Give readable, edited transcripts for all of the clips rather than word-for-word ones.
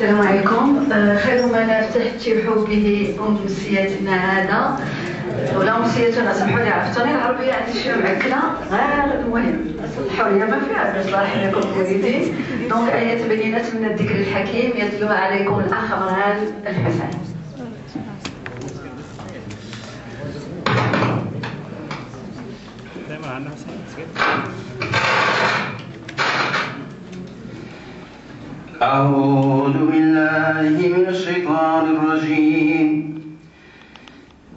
السلام عليكم. خير ما نفتتح به أمسيتنا هذا ولا أمسيتنا، سمحوا لي عرفتوني العربية عندي شوية معكلة، غير المهم الحرية ما فيها باش صلاح لكم مريدين. دونك آية بينات من الذكر الحكيم يتلوها عليكم الأخ مرهان الحسين. أعوذ بالله من الشيطان الرجيم.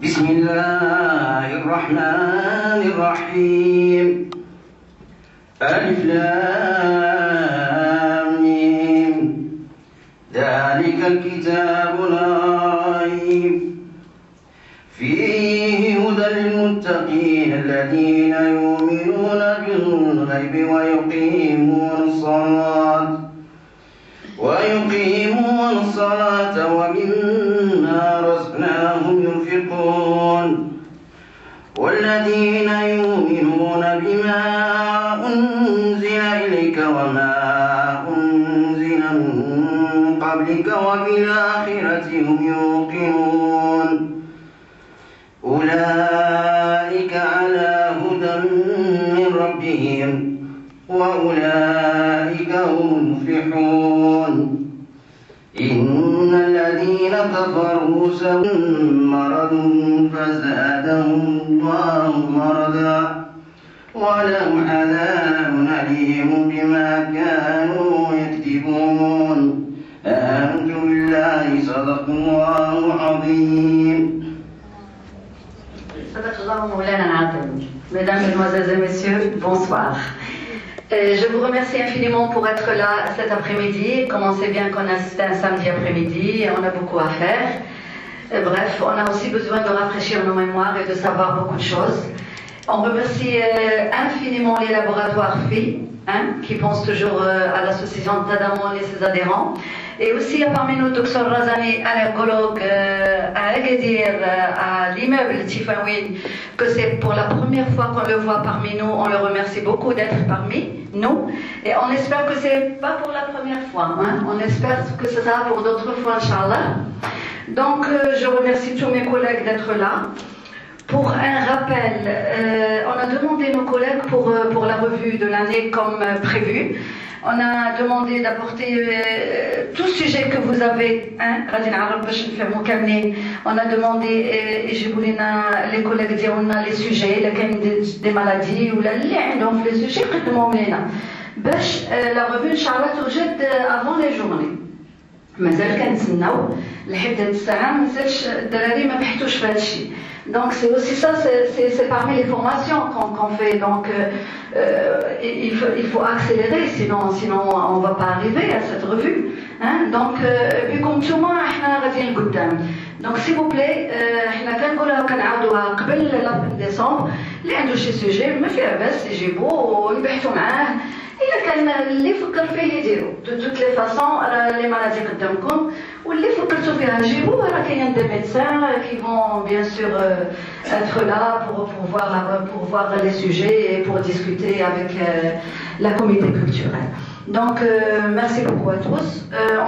بسم الله الرحمن الرحيم. ألف لام ميم. ذلك الكتاب لا ريب فيه هدى للمتقين الذين يؤمنون بالغيب ويقيمون الصلاة ومما رزقناهم ينفقون والذين يؤمنون بما أنزل إليك وما أنزل من قبلك وبالآخرة هم يوقنون أولئك على هدى من ربهم وأولئك هم المفلحون. إن الذين كفروا مرض فزادهم الله مرضا ولهم عذاب أليم بما كانوا يكذبون. آمنت بالله صدق الله العظيم. صدق الله مولانا العظيم. Mesdames, Mesdemoiselles et Messieurs, bonsoir. Je vous remercie infiniment pour être là cet après-midi. Comme on sait bien qu'on assiste un samedi après-midi et on a beaucoup à faire. Bref, on a aussi besoin de rafraîchir nos mémoires et de savoir beaucoup de choses. On remercie infiniment les laboratoires FI, qui pensent toujours à l'association Tadamon et ses adhérents. Et aussi parmi nous, Dr Razani, allergologue à Agadir, à l'immeuble Tifawin, que c'est pour la première fois qu'on le voit parmi nous. On le remercie beaucoup d'être parmi nous. Et on espère que c'est pas pour la première fois. On espère que ce sera pour d'autres fois, Inch'Allah. Donc, je remercie tous mes collègues d'être là. Pour un rappel, on a demandé nos collègues pour la revue de l'année comme prévu. On a demandé d'apporter tout sujet que vous avez. On a demandé, et je voulais les collègues dire on a les sujets, des maladies ou donc les sujets la revue Inch'Allah توجد avant les journées. مازال كنتسناو لحد هاد الساعه مازالش الدراري ما بحثوش في هذا الشيء. Donc c'est aussi ça, c'est parmi les formations qu'on fait. Donc il faut accélérer, sinon on va pas arriver à cette revue. Donc بكم نتوما احنا غاديين قدام. Donc s'il vous plaît احنا كنقولها وكنعاودوها قبل لا ديسمبر اللي عنده شي سوجي ما فيها باس يجيبوه ويبحثوا معاه. إلا كان اللي فكر فيه يديرو دو توت لي فاصون. راه لي مالادي قدامكم واللي فكرتوا فيها جيبوه. راه كاين دي médecins qui vont bien sûr être là pour voir les sujets et pour discuter avec la comité culturelle. Donc merci beaucoup à tous.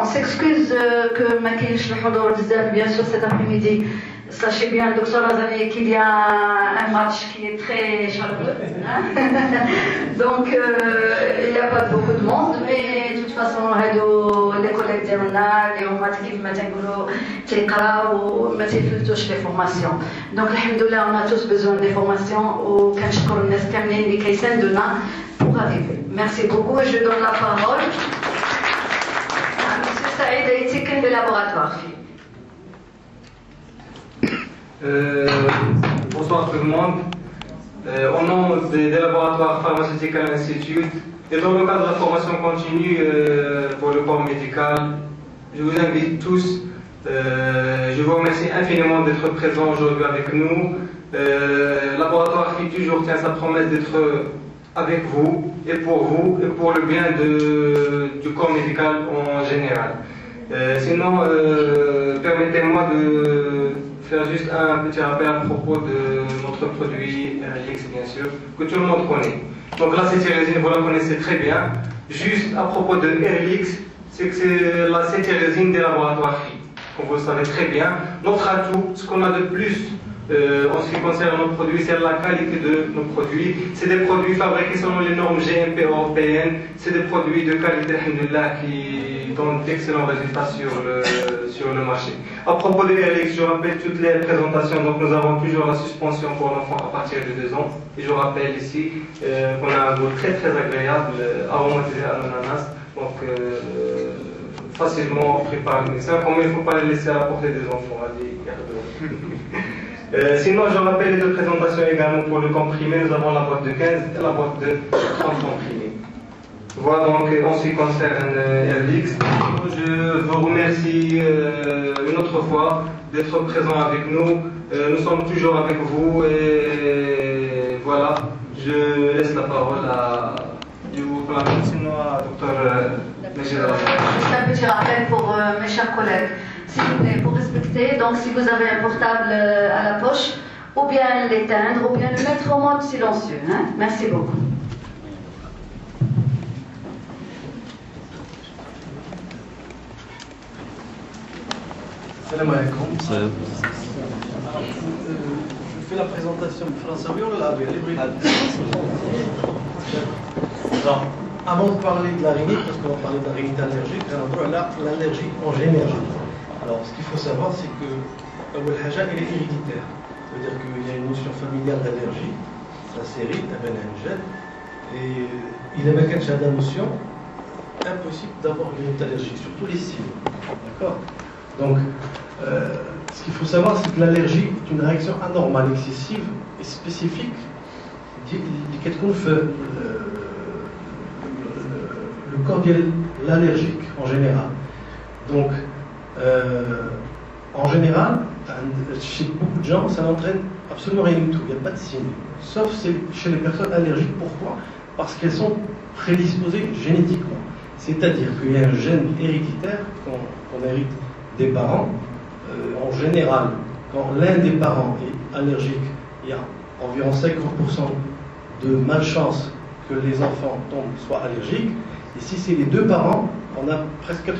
On s'excuse que ما كاينش الحضور بزاف bien sûr cet après-midi. Sachez bien, Dr Razani, qu'il y a un match qui est très chaleureux. Donc, il n'y a pas beaucoup de monde, mais de toute façon, les collègues ديالنا اللي هما كيف ما تنقولوا تيقراو وما تيفلتوش les formations. Donc, alhamdoulilah, on a tous besoin des formations وكنشكر الناس كاملين اللي كيساندونا pour arriver. Merci beaucoup et je donne la parole à M. Saïd Aïtiken de laboratoire. Bonsoir tout le monde. Au nom des laboratoires Pharmaceutical Institute et dans le cadre de la formation continue pour le corps médical, je vous invite tous, je vous remercie infiniment d'être présents aujourd'hui avec nous. Le laboratoire FI toujours tient sa promesse d'être avec vous et pour le bien du corps médical en général. Sinon, permettez-moi de faire juste un petit rappel à propos de notre produit RLX, bien sûr, que tout le monde connaît. Donc la cétérésine, vous la connaissez très bien. Juste à propos de RLX, c'est que c'est la cétérésine des laboratoires FI. Comme vous le savez très bien, notre atout, ce qu'on a de plus en ce qui concerne nos produits, c'est la qualité de nos produits. C'est des produits fabriqués selon les normes GMP européennes. C'est des produits de qualité, alhamdoulilah, qui donnent d'excellents résultats sur le marché. À propos des RLX, je rappelle toutes les présentations. Donc nous avons toujours la suspension pour l'enfant à partir de 2 ans. Et je rappelle ici qu'on a un goût très très agréable, aromatisé à l'ananas. Donc facilement pris par le médecin. Comme il ne faut pas les laisser à la portée des enfants. Sinon, je rappelle les 2 présentations également pour le comprimé. Nous avons la boîte de 15 et la boîte de 30 comprimés. Voilà donc en ce qui concerne RLX. Je vous remercie une autre fois d'être présent avec nous. Nous sommes toujours avec vous et voilà, je laisse la parole à Dr. Juste un petit rappel pour mes chers collègues. S'il vous plaît, pour respecter, donc si vous avez un portable à la poche, ou bien l'éteindre, ou bien le mettre en mode silencieux. Hein? Merci beaucoup. Salam alaikum. Je fais la présentation française ou l'arabe? Avant de parler de la rhinite, parce qu'on va parler de la rhinite allergique, on va l'allergie en général. Alors, ce qu'il faut savoir, c'est que Abou al-Haja, il est héréditaire. C'est-à-dire qu'il y a une notion familiale d'allergie, ça s'hérite, et il avait quelque chose de notion, impossible d'avoir une rhinite allergique, surtout les signes. D'accord? Donc, ce qu'il faut savoir, c'est que l'allergie est une réaction anormale, excessive et spécifique qui fait le corps l'allergique en général. Donc, en général, chez beaucoup de gens, ça n'entraîne absolument rien du tout. Il n'y a pas de signe. Sauf chez les personnes allergiques. Pourquoi? Parce qu'elles sont prédisposées génétiquement. C'est-à-dire qu'il y a un gène héréditaire qu'on hérite des parents. En général, quand l'un des parents est allergique, il y a environ 50% de malchance que les enfants soient allergiques. Et si c'est les 2 parents, on a presque 90%.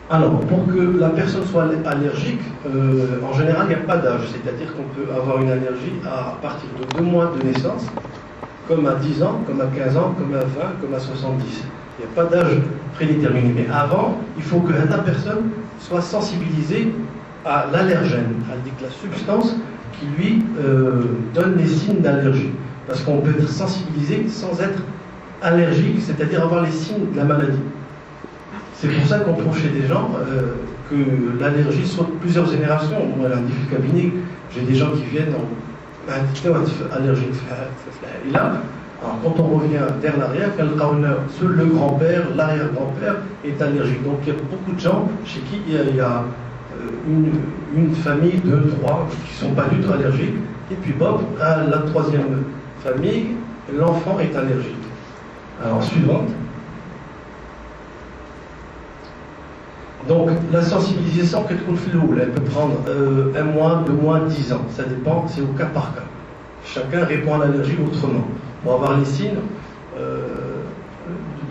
Alors, pour que la personne soit allergique, en général, il n'y a pas d'âge. C'est-à-dire qu'on peut avoir une allergie à partir de 2 mois de naissance, comme à 10 ans, comme à 15 ans, comme à 20, comme à 70. Il n'y a pas d'âge prédéterminé. Mais avant, il faut que la personne soit sensibilisée à l'allergène, à la substance qui lui donne les signes d'allergie. Parce qu'on peut être sensibilisé sans être allergique, c'est-à-dire avoir les signes de la maladie. C'est pour ça qu'on trouve chez des gens que l'allergie soit de plusieurs générations. Moi, dans le cabinet, j'ai des gens qui viennent allergiques. Et là, alors, quand on revient vers l'arrière, seul le grand-père, l'arrière-grand-père est allergique. Donc il y a beaucoup de gens chez qui il y a une famille, 2, 3 qui ne sont pas du tout allergiques. Et puis Bob, à la 3e famille, l'enfant est allergique. Alors suivante. Donc la sensibilisation, qu'est-ce qu'on fait? Elle peut prendre 1 mois, 2 mois, 10 ans. Ça dépend, c'est au cas par cas. Chacun répond à l'allergie autrement. On va voir les signes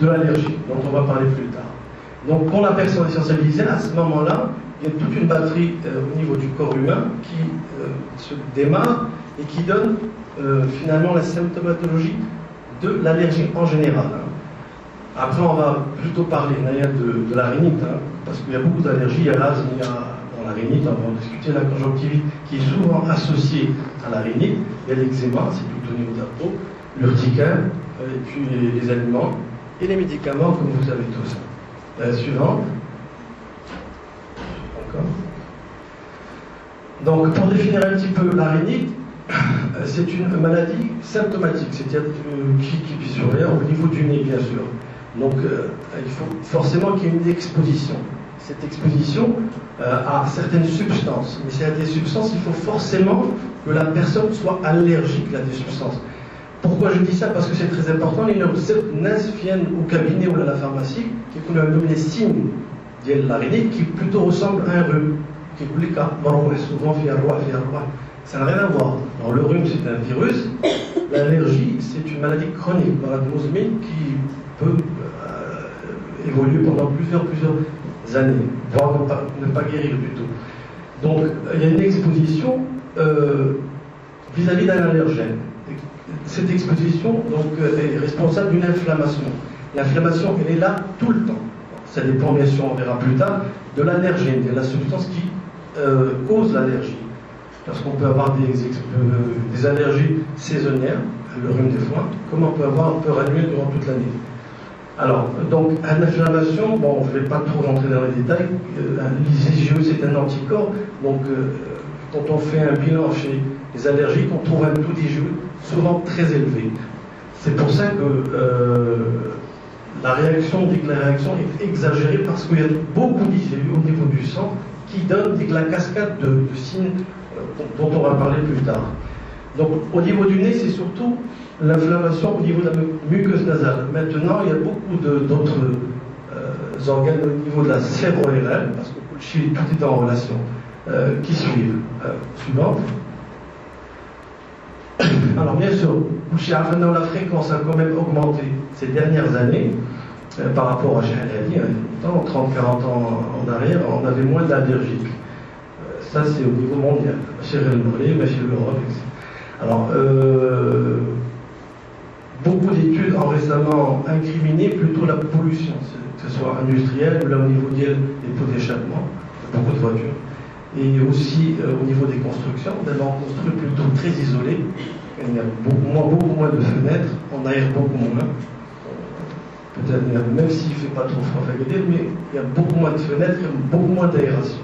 de l'allergie, dont on va parler plus tard. Donc, quand la personne est sensibilisée, à ce moment-là, il y a toute une batterie au niveau du corps humain qui se démarre et qui donne finalement la symptomatologie de l'allergie en général. Après, on va plutôt parler de la rhinite, parce qu'il y a beaucoup d'allergies. Il y a l'asthme, il y a dans la rhinite, on va discuter la conjonctivite qui est souvent associée à la rhinite. Il y a l'eczéma, c'est plutôt au niveau de la peau, l'urticaire, et puis les aliments et les médicaments, comme vous savez tous. La suivante. D'accord. Donc, pour définir un petit peu la rhinite, c'est une maladie symptomatique, c'est-à-dire qui survient au niveau du nez, bien sûr. Donc, il faut forcément qu'il y ait une exposition. Cette exposition à certaines substances. Mais s'il y a des substances, il faut forcément que la personne soit allergique à des substances. Pourquoi je dis ça? Parce que c'est très important. Les gens viennent au cabinet ou à la pharmacie qui connaissent les signes de la rhinite qui plutôt ressemblent à un rhume. Qui souvent fait un roi. Ça n'a rien à voir. Alors, le rhume, c'est un virus. L'allergie, c'est une maladie chronique, maladie mosmique qui peut évoluer pendant plusieurs années, voire ne pas guérir du tout. Donc, il y a une exposition vis-à-vis d'un allergène. Cette exposition donc, est responsable d'une inflammation. L'inflammation, elle est là tout le temps. Ça dépend, bien sûr, on verra plus tard, de l'allergène, de la substance qui cause l'allergie. Parce qu'on peut avoir des allergies saisonnières, le rhume des foins, comme on peut avoir un peur annuelle durant toute l'année. Alors, donc, l'inflammation, bon, je ne vais pas trop rentrer dans les détails, l'IgE, c'est un anticorps, donc quand on fait un bilan chez les allergiques, on trouve un taux d'IgE souvent très élevé. C'est pour ça que la réaction, dès que la réaction est exagérée, parce qu'il y a beaucoup d'IgE au niveau du sang qui donnent la cascade de signes dont on va parler plus tard. Donc, au niveau du nez, c'est surtout l'inflammation au niveau de la muqueuse nasale. Maintenant, il y a beaucoup d'autres organes au niveau de la sphère ORL, parce que tout est en relation, qui suivent. Suivante. Alors, bien sûr, la fréquence a quand même augmenté ces dernières années par rapport à Jahalali. 30-40 ans en arrière, on avait moins d'allergiques. Ça, c'est au niveau mondial. Chez l'Europe, etc. Alors, beaucoup d'études ont récemment incriminé plutôt la pollution, que ce soit industrielle ou là au niveau des pots d'échappement, beaucoup de voitures. Et aussi au niveau des constructions, d'abord on construit plutôt très isolé, il y a beaucoup moins de fenêtres, on aère beaucoup moins. Peut-être même s'il ne fait pas trop froid, mais il y a beaucoup moins de fenêtres, il y a beaucoup moins d'aération.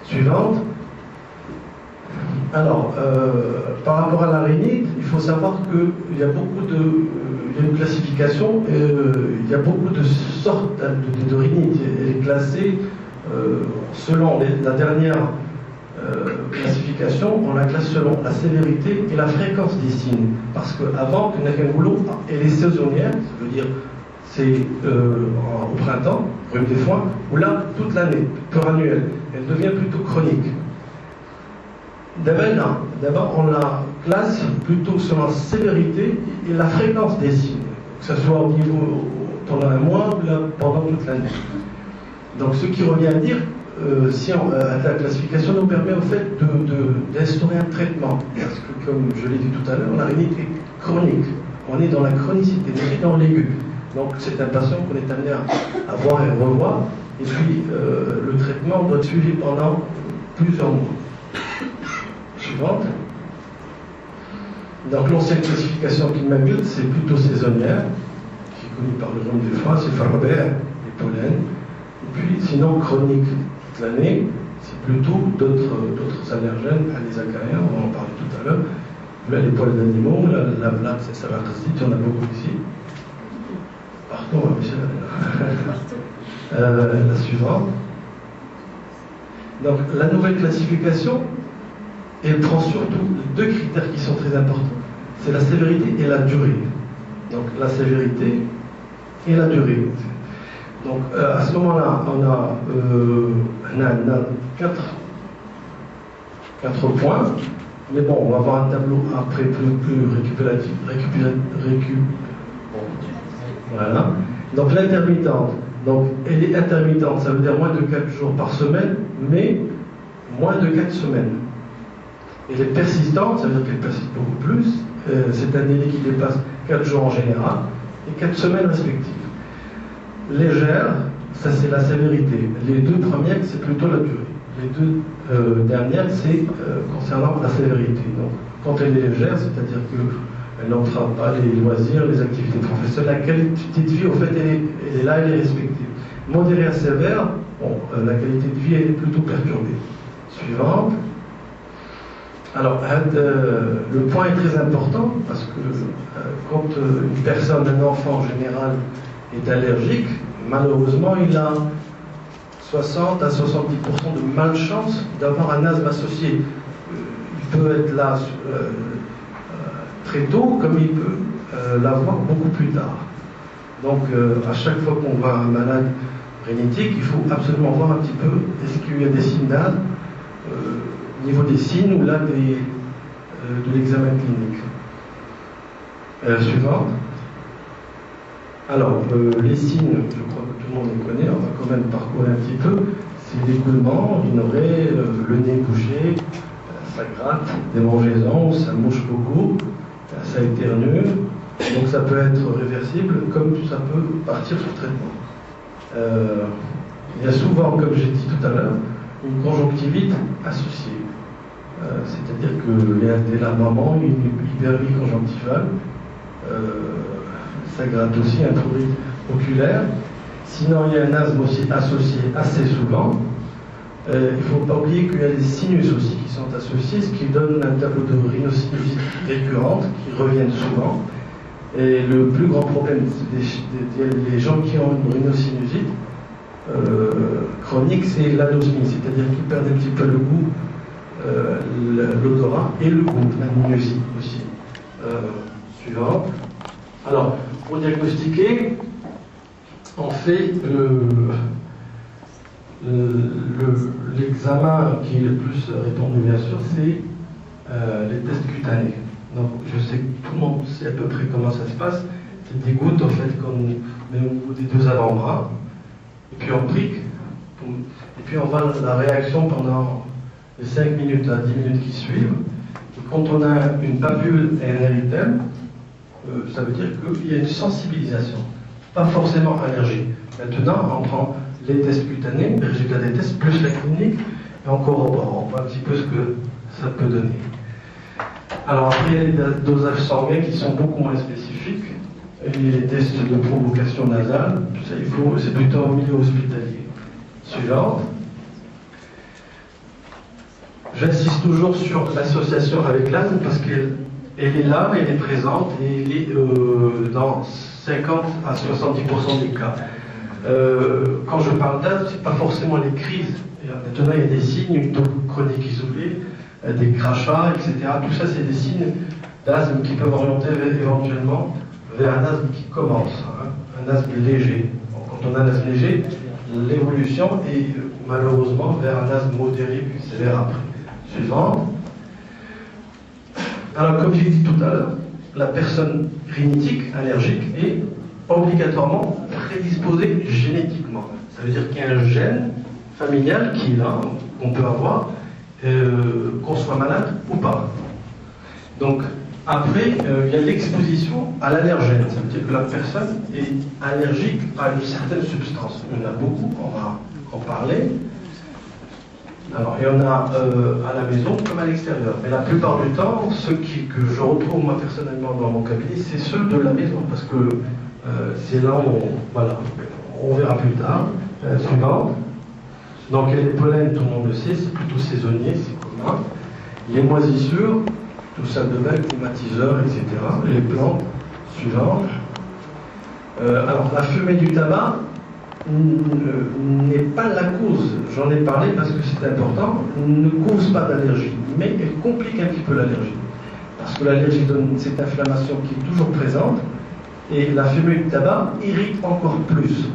Suivante. Alors, par rapport à la rhinite, il faut savoir qu'il y a il y a une classification, il y a beaucoup de sortes de rhinite. Elle est classée selon la dernière classification, on la classe selon la sévérité et la fréquence des signes. Parce qu'avant, elle est saisonnière, ça veut dire c'est au printemps, rhume des foins, ou là, toute l'année, peur annuelle. Elle devient plutôt chronique. D'abord, on la classe plutôt selon la sévérité et la fréquence des signes, que ce soit au niveau pendant un mois ou pendant toute l'année. Donc, ce qui revient à dire, la classification nous permet au fait d'instaurer un traitement. Parce que, comme je l'ai dit tout à l'heure, la rhinite est chronique. On est dans la chronicité, on est dans l'aigu. Donc, c'est un patient qu'on est amené à voir et revoir. Et puis, le traitement doit être suivi pendant plusieurs mois. Suivante. Donc l'ancienne classification qui m'habite, c'est plutôt saisonnière, qui est connue par le rhume du foie, c'est Farber, les pollens. Et puis sinon chronique toute l'année, c'est plutôt d'autres allergènes, les acariens, on va en parler tout à l'heure. Là les poils d'animaux, la blatte, c'est salartosite, il y en a beaucoup ici. Partout, hein, Michel. La suivante. Donc la nouvelle classification, elle prend surtout deux critères qui sont très importants. C'est la sévérité et la durée. Donc la sévérité et la durée. Donc à ce moment-là, on a 4 points. Mais bon, on va avoir un tableau après plus récupératif. Voilà. Donc l'intermittente. Donc elle est intermittente, ça veut dire moins de 4 jours par semaine, mais moins de 4 semaines. Elle est persistante, ça veut dire qu'elle persiste beaucoup plus. C'est un délai qui dépasse 4 jours en général et 4 semaines respectives. Légère, ça c'est la sévérité. Les deux premières, c'est plutôt la durée. Les deux dernières, c'est concernant la sévérité. Donc, quand elle est légère, c'est-à-dire qu'elle n'entrave pas les loisirs, les activités professionnelles, la qualité de vie, au fait, elle est là, elle est respectée. Modérée à sévère, bon, la qualité de vie est plutôt perturbée. Suivante. Alors, le point est très important parce que quand une personne, un enfant en général, est allergique, malheureusement, il a 60 à 70% de malchance d'avoir un asthme associé. Il peut être là très tôt, comme il peut l'avoir beaucoup plus tard. Donc, à chaque fois qu'on voit un malade rhinitique, il faut absolument voir un petit peu est-ce qu'il y a des signes d'asthme au niveau des signes ou là de l'examen clinique. Suivante. Alors, les signes, je crois que tout le monde les connaît, on va quand même parcourir un petit peu. C'est l'écoulement, une oreille, le nez bouché, ça gratte, des démangeaisons, ça mouche beaucoup, ça éternue. Donc ça peut être réversible comme ça peut partir sous traitement. Il y a souvent, comme j'ai dit tout à l'heure, une conjonctivite associée. C'est-à-dire que dès la maman, une hypervie conjonctivale, ça gratte aussi un prurite oculaire. Sinon, il y a un asthme aussi associé assez souvent. Il ne faut pas oublier qu'il y a des sinus aussi qui sont associés, ce qui donne un tableau de rhinosinusite récurrente qui reviennent souvent. Et le plus grand problème des gens qui ont une rhinosinusite chronique, c'est l'anosmie, c'est-à-dire qu'ils perdent un petit peu le goût, l'odorat et le goût, la minusie aussi. Suivant. Alors, pour diagnostiquer, on fait l'examen qui est le plus répandu, bien sûr, c'est les tests cutanés. Donc, je sais que tout le monde sait à peu près comment ça se passe. C'est des gouttes, en fait, qu'on met au niveau des deux avant-bras, et puis on prique, et puis on voit la réaction pendant les 5 minutes à 10 minutes qui suivent. Et quand on a une papule et un érythème, ça veut dire qu'il y a une sensibilisation, pas forcément allergie. Maintenant, on prend les tests cutanés, les résultats des tests, plus la clinique, et encore on voit un petit peu ce que ça peut donner. Alors après, il y a les dosages sanguins qui sont beaucoup moins spécifiques, et les tests de provocation nasale, tout ça, c'est plutôt au milieu hospitalier. Suivante. J'insiste toujours sur l'association avec l'asthme parce qu'elle est là, elle est présente, et elle est dans 50 à 70% des cas. Quand je parle d'asthme, ce n'est pas forcément les crises. Maintenant, il y a des signes, une toux chronique isolée, des crachats, etc. Tout ça, c'est des signes d'asthme qui peuvent orienter éventuellement vers un asthme qui commence, un asthme léger. Donc, quand on a un asthme léger, l'évolution est malheureusement vers un asthme modéré puis sévère après. Suivant. Alors, comme j'ai dit tout à l'heure, la personne rhinitique, allergique, est obligatoirement prédisposée génétiquement. Ça veut dire qu'il y a un gène familial qui est là, qu'on peut avoir, qu'on soit malade ou pas. Donc, après, il y a l'exposition à l'allergène. Ça veut dire que la personne est allergique à une certaine substance. Il y en a beaucoup, on va en parler. Alors, il y en a à la maison comme à l'extérieur. Mais la plupart du temps, ceux que je retrouve moi personnellement dans mon cabinet, c'est ceux de la maison. Parce que c'est là où on verra plus tard. Suivant. Donc, il y a les pollens, tout le monde le sait, c'est plutôt saisonnier, c'est commun. Les moisissures, tout ça de bain, climatiseurs, etc. Les plantes, suivantes. Alors, la fumée du tabac n'est pas la cause, j'en ai parlé parce que c'est important, ne cause pas d'allergie, mais elle complique un petit peu l'allergie. Parce que l'allergie donne cette inflammation qui est toujours présente, et la fumée du tabac irrite encore plus.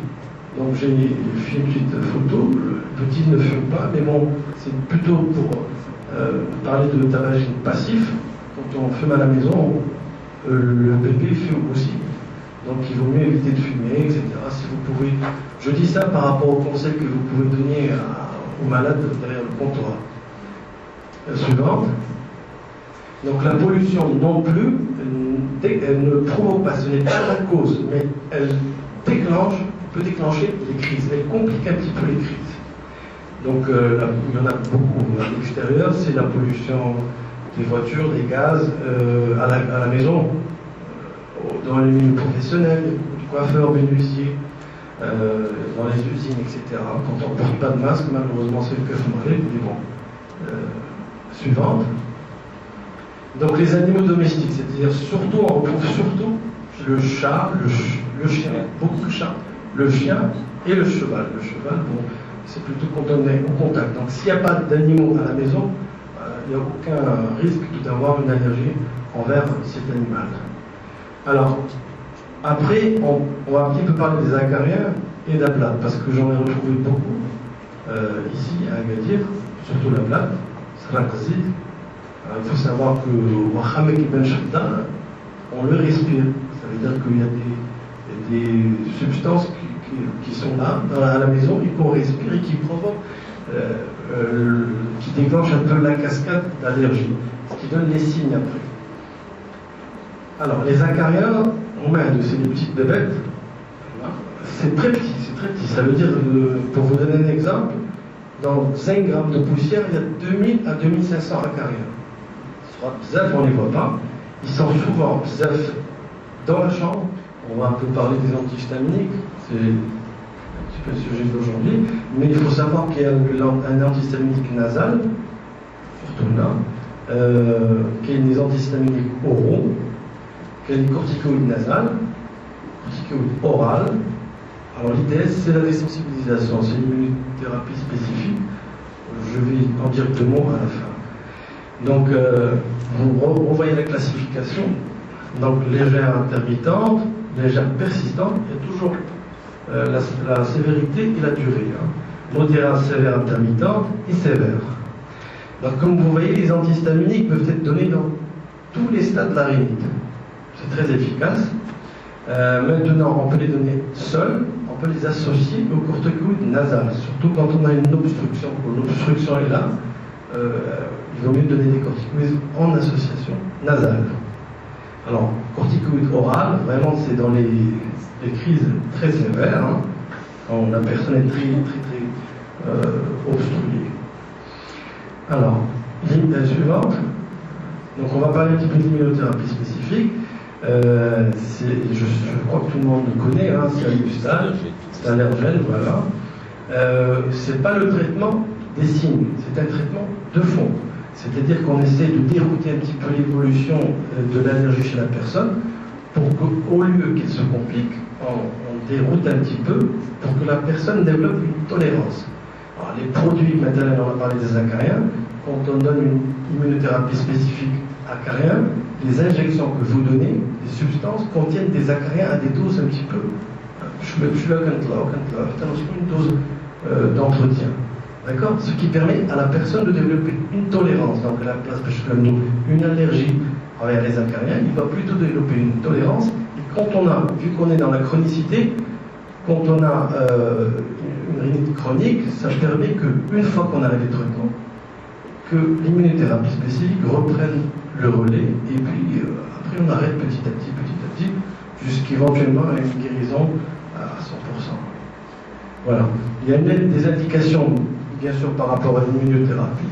Donc j'ai fait une petite photo, le petit ne fume pas, mais bon, c'est plutôt pour parler de tabagisme passif. Quand on fume à la maison, le bébé fume aussi. Donc il vaut mieux éviter de fumer, etc. Si vous pouvez. Je dis ça par rapport aux conseils que vous pouvez donner aux malades derrière le comptoir. Suivante. Donc la pollution non plus, elle ne provoque pas, ce n'est pas la cause, mais elle peut déclencher les crises. Elle complique un petit peu les crises. Donc il y en a beaucoup à l'extérieur, c'est la pollution des voitures, des gaz, à la maison, dans les milieux professionnels, coiffeurs, menuisiers, dans les usines, etc. Quand on ne porte pas de masque, malheureusement c'est le cas mais bon. Suivante. Donc les animaux domestiques, c'est-à-dire surtout, on retrouve surtout le chat, le chien, beaucoup de chats, le chien et le cheval. Le cheval, bon, c'est plutôt quand on est en contact. Donc s'il n'y a pas d'animaux à la maison, il n'y a aucun risque d'avoir une allergie envers cet animal. Alors, après, on va un petit peu parler des acariens et de la plate, parce que j'en ai retrouvé beaucoup ici à Agadir, surtout la plate, Sarakazid. Il faut savoir que Wahamek ibn Shadda, on le respire. Ça veut dire qu'il y a des substances qui sont là, à la maison, et qu'on respire et qui provoquent, qui déclenchent un peu la cascade d'allergie, ce qui donne les signes après. Alors, les acariens, c'est des petites bébêtes. C'est très petit, c'est très petit. Ça veut dire, pour vous donner un exemple, dans 5 grammes de poussière, il y a 2000 à 2500 acariens. Bzaf, on ne les voit pas. Ils sont souvent bzaf dans la chambre. On va un peu parler des antihistaminiques, c'est un petit peu le sujet d'aujourd'hui. Mais il faut savoir qu'il y a un antihistaminique nasal, surtout là, qu'il y a des antihistaminiques oraux, qu'il y a des corticoïdes nasales, corticoïdes orales. Alors l'idée, c'est la désensibilisation, c'est une immunothérapie spécifique. Je vais en dire 2 mots à la fin. Donc, vous voyez la classification. Donc, légère intermittente, légère persistante, il y a toujours la sévérité et la durée. Modérée, sévère, intermittente et sévère. Donc, comme vous voyez, les antihistaminiques peuvent être donnés dans tous les stades de la rhinite. C'est très efficace. Maintenant, on peut les donner seuls, on peut les associer au corticoïde nasal, surtout quand on a une obstruction. Quand l'obstruction est là, il vaut mieux donner des corticoïdes en association nasale. Alors, corticoïde oral, vraiment c'est dans les crises très sévères, quand la personne est très obstruée. Alors, l'image suivante. Donc on va parler un petit peu d'immunothérapie spécifique. Je crois que tout le monde le connaît, c'est Almustal, c'est allergène, voilà. C'est pas le traitement des signes, c'est un traitement de fond. C'est-à-dire qu'on essaie de dérouter un petit peu l'évolution de l'allergie chez la personne pour qu'au lieu qu'elle se complique, on déroute un petit peu pour que la personne développe une tolérance. Alors, les produits, maintenant on va parler des acariens, quand on donne une immunothérapie spécifique acarien, les injections que vous donnez, les substances contiennent des acariens à des doses un petit peu. Une dose d'entretien. D'accord? Ce qui permet à la personne de développer une tolérance. Donc, à la place de une allergie envers les acariens, il va plutôt développer une tolérance. Et quand on a, vu qu'on est dans la chronicité, quand on a une rhinite chronique, ça permet qu'une fois qu'on arrête les traitements, que l'immunothérapie spécifique reprenne le relais, et puis après on arrête petit à petit, jusqu'éventuellement à une guérison à 100%. Voilà. Il y a des indications, bien sûr, par rapport à l'immunothérapie.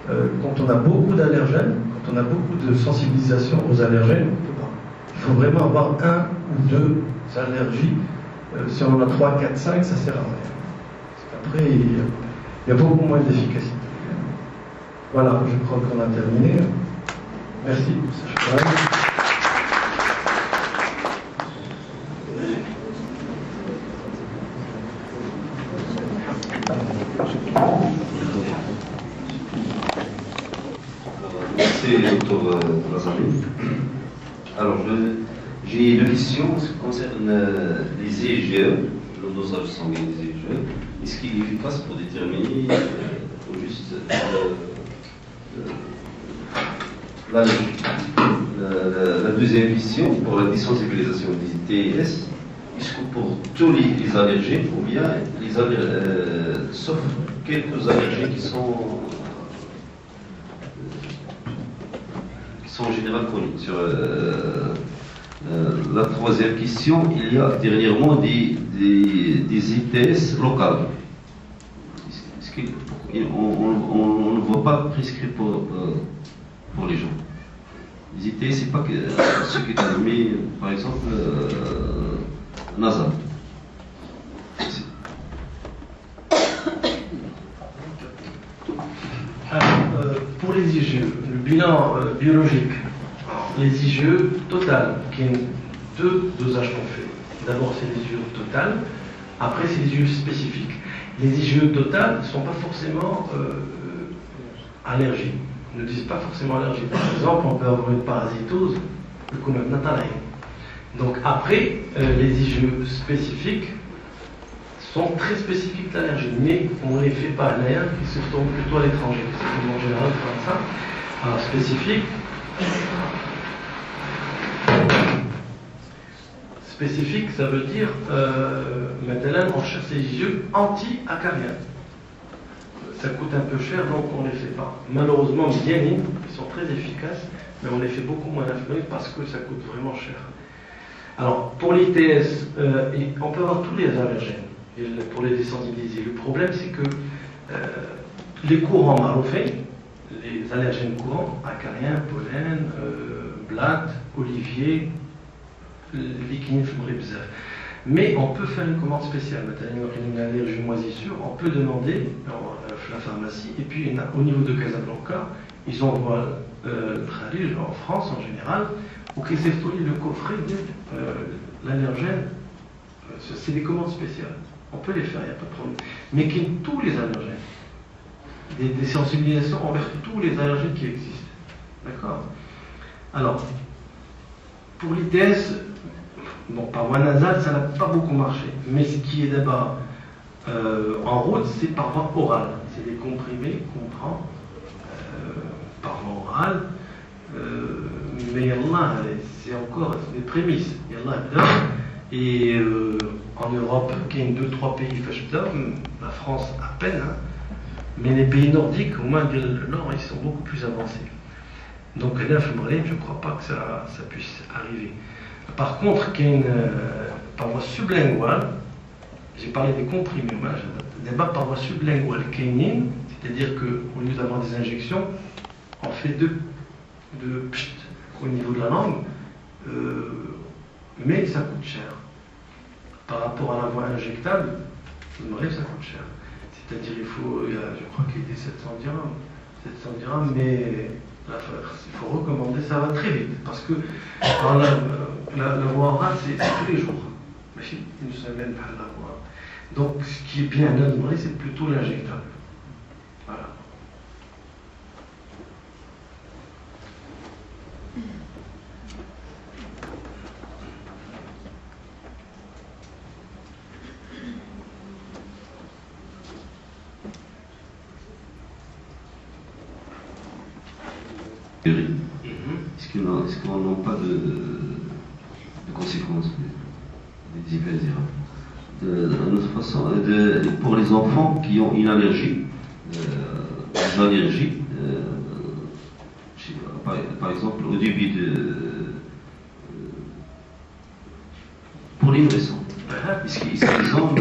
Quand on a beaucoup d'allergènes, quand on a beaucoup de sensibilisation aux allergènes, on ne peut pas. Il faut vraiment avoir 1 ou 2 allergies. Si on en a 3, 4, 5, ça ne sert à rien. Parce qu'après, il y a beaucoup moins d'efficacité. Voilà, je crois qu'on a terminé. Merci. Merci, Dr. Razami. Alors, j'ai 2 questions en ce qui concerne les IgE, le dosage sanguin des IgE. Est-ce qu'il est efficace pour déterminer au juste l'allergie? La deuxième question, pour la désensibilisation des TIS, est-ce que pour tous les allergies, ou bien sauf quelques allergies qui sont en général chroniques? Sur la troisième question, il y a dernièrement des ITS locales. Est-ce qu'on ne voit pas prescrit pour les gens? Les ITS, c'est pas que ceux qui ont mis, par exemple, nasal. biologiques. Les IgE total, qui est deux dosages qu'on fait. D'abord, c'est les IgE total, après, c'est les IgE spécifiques. Les IgE total ne sont pas forcément allergiques, ne disent pas forcément allergiques. Par exemple, on peut avoir une parasitose, le commun natalaï. Donc, après, les IgE spécifiques sont très spécifiques de l'allergie, mais on ne les fait pas à l'air, ils se tournent plutôt à l'étranger. C'est en général comme ça. Alors, spécifique. Spécifique, ça veut dire, maintenant, on cherche les IgE anti-acariens. Ça coûte un peu cher, donc on ne les fait pas. Malheureusement, ils sont très efficaces, mais on les fait beaucoup moins influents parce que ça coûte vraiment cher. Alors, pour l'ITS, on peut avoir tous les allergènes pour les désensibiliser. Le problème, c'est que les courants maroufés, les allergènes courants, acariens, pollen, blattes, olivier, mais on peut faire une commande spéciale. Maintenant, une allergie moisissure, on peut demander à la pharmacie, et puis au niveau de Casablanca, ils envoient en France en général, au Keseftori, le coffret de l'allergène. C'est des commandes spéciales. On peut les faire, il n'y a pas de problème. Mais qui ont tous les allergènes. Des sensibilisations envers tous les allergènes qui existent. D'accord? Alors, pour l'ITS, bon, par voie nasale, ça n'a pas beaucoup marché. Mais ce qui est d'abord en route, c'est par voie orale. C'est des comprimés qu'on prend par voie orale. Mais Yallah, c'est encore des prémices. Yallah, et en Europe, il y a 2-3 pays, la France à peine, hein, mais les pays nordiques, au moins du Nord, ils sont beaucoup plus avancés. Donc là, je ne crois pas que ça puisse arriver. Par contre, il y a une par voie sublinguale, j'ai parlé des comprimés, débat par voie sublinguale, c'est-à-dire qu'au lieu d'avoir des injections, on fait deux pcht au niveau de la langue, mais ça coûte cher. Par rapport à la voie injectable, ça coûte cher. C'est-à-dire, je crois qu'il y a des 700 dirhams, mais il faut recommander, ça va très vite, parce que la voie orale, c'est tous les jours. Une semaine par la voie. Donc, ce qui est bien à c'est plutôt l'injectable. Voilà. Est-ce qu'on n'a pas de conséquences, des effets de notre façon, pour les enfants qui ont une allergie, par exemple au début pour les nourrissons. Est-ce qu'ils ont,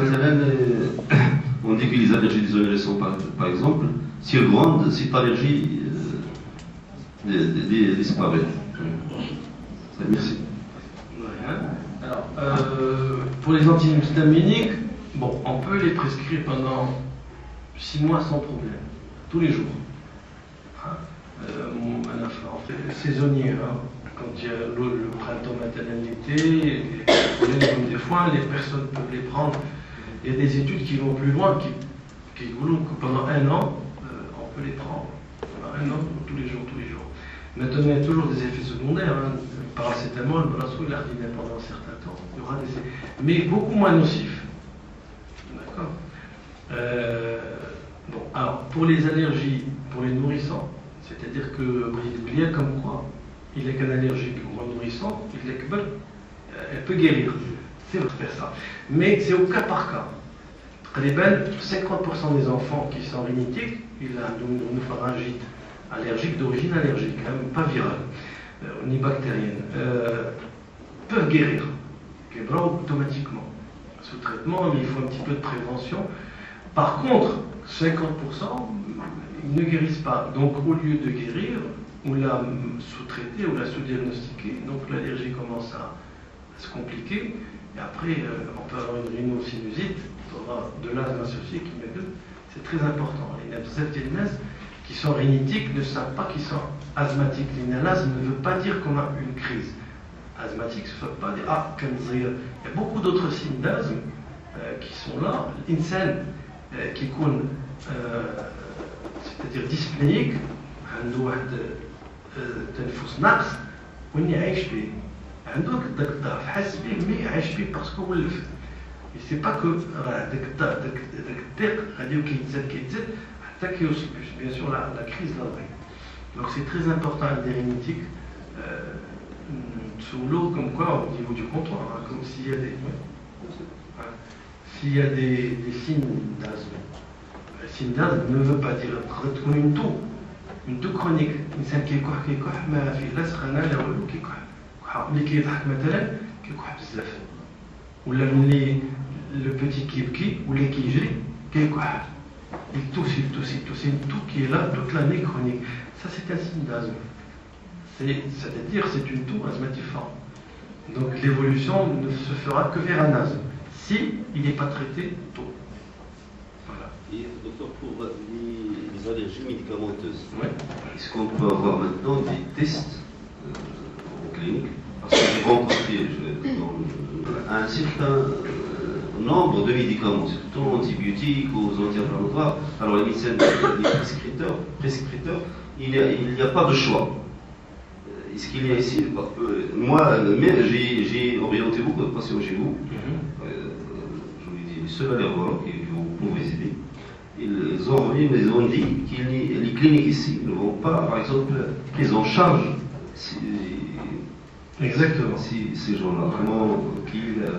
on dit que les allergies des nourrissons, par exemple, si elles grandent, cette allergie disparaît. Merci. Alors, pour les antihistaminiques, bon, on peut les prescrire pendant 6 mois sans problème, tous les jours. On fait saisonnier, quand il y a le printemps, l'été, des fois les personnes peuvent les prendre. Il y a des études qui vont plus loin, qui voulont que pendant 1 an, on peut les prendre. Pendant 1 an, tous les jours. Maintenant, il y a toujours des effets secondaires. Paracétamol, l'ardinène pendant un certain temps. Il y aura des effets, mais beaucoup moins nocifs. D'accord. Bon, alors, pour les allergies, pour les nourrissants, c'est-à-dire que il y a comme quoi, il est qu'un allergique au nourrissant, elle peut guérir. C'est vrai de faire ça. Mais c'est au cas par cas. 50% des enfants qui sont rhinitiques, il a une pharyngite allergique d'origine allergique, hein, pas virale, ni bactérienne, peuvent guérir automatiquement. Sous traitement, mais il faut un petit peu de prévention. Par contre, 50%, ils ne guérissent pas. Donc, au lieu de guérir, ou la sous-traiter, ou la sous-diagnostiquer, donc l'allergie commence à se compliquer, et après, on peut avoir une rhinosinusite, on aura de l'asthme associé c'est très important. Les nefs qui sont rhinitiques ne savent pas qu'ils sont asthmatique, l'inhalasme ne veut pas dire qu'on a une crise. Asthmatique, ça ne veut pas dire il y a beaucoup d'autres signes d'asthme qui sont là. L'insan qui est c'est-à-dire dyspnéique, عنده واحد تنفس ناقص واني عايش به عنده داك الضعف حاس به مي عايش به باسكو ولف سي با كو راه داك الضيق غادي كيتزاد حتى كيوصل بيان سور لا كريز لا ضغط دونك سي تري امبورطون الديرينيتيك سولو comme quoi au niveau du comptoir comme s'il y a des signes d'asthme. Le signe d'asthme ne veut pas dire une toux chronique. الإنسان كيكح ما فيه لا سخانة لا والو كيكح ملي كيضحك مثلا كيكح بزاف ولا ملي لو بوتي كيبكي ولا كيجري كيكح il tousse une toux qui est là toute l'année chronique. Ça c'est un signe d'asthme. C'est-à-dire c'est une toux asthmatiforme. Donc l'évolution ne se fera que vers un asthme si il n'est pas traité tôt. Voilà. Et docteur, pour les allergies médicamenteuses, Ouais. est-ce qu'on peut avoir maintenant des tests en clinique? Parce que j'ai rencontré un certain nombre de médicaments, surtout antibiotiques ou anti-inflammatoires. Alors les médecins, les prescripteurs, il n'y a pas de choix. Est-ce qu'il y a ici moi, j'ai orienté beaucoup de patients chez vous. Je vous dis, les seuls allergologues qui vous pouvez aider. Ils ont dit que les cliniques ici ne vont pas, par exemple, prise en charge Exactement. Ces gens-là. Vraiment,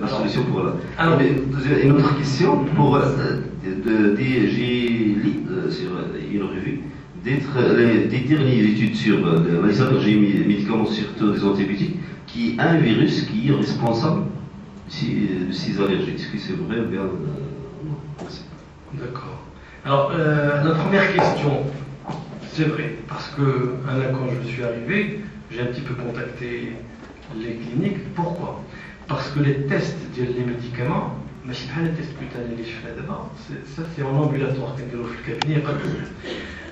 la solution pour là. Alors, une autre question, j'ai lu sur une revue des dernières études sur les allergies médicaments, surtout des antibiotiques, qui a un virus qui est responsable de ces allergies. Est-ce que c'est vrai ou bien non? D'accord. Alors, la première question, c'est vrai, parce que quand je suis arrivé, j'ai un petit peu contacté les cliniques. Pourquoi? Parce que les tests des médicaments, ماشي بحال les tests cutanés اللي شفنا دابا, ça c'est en ambulatoire كنديرو في الكابيني, il n'y a pas de problème.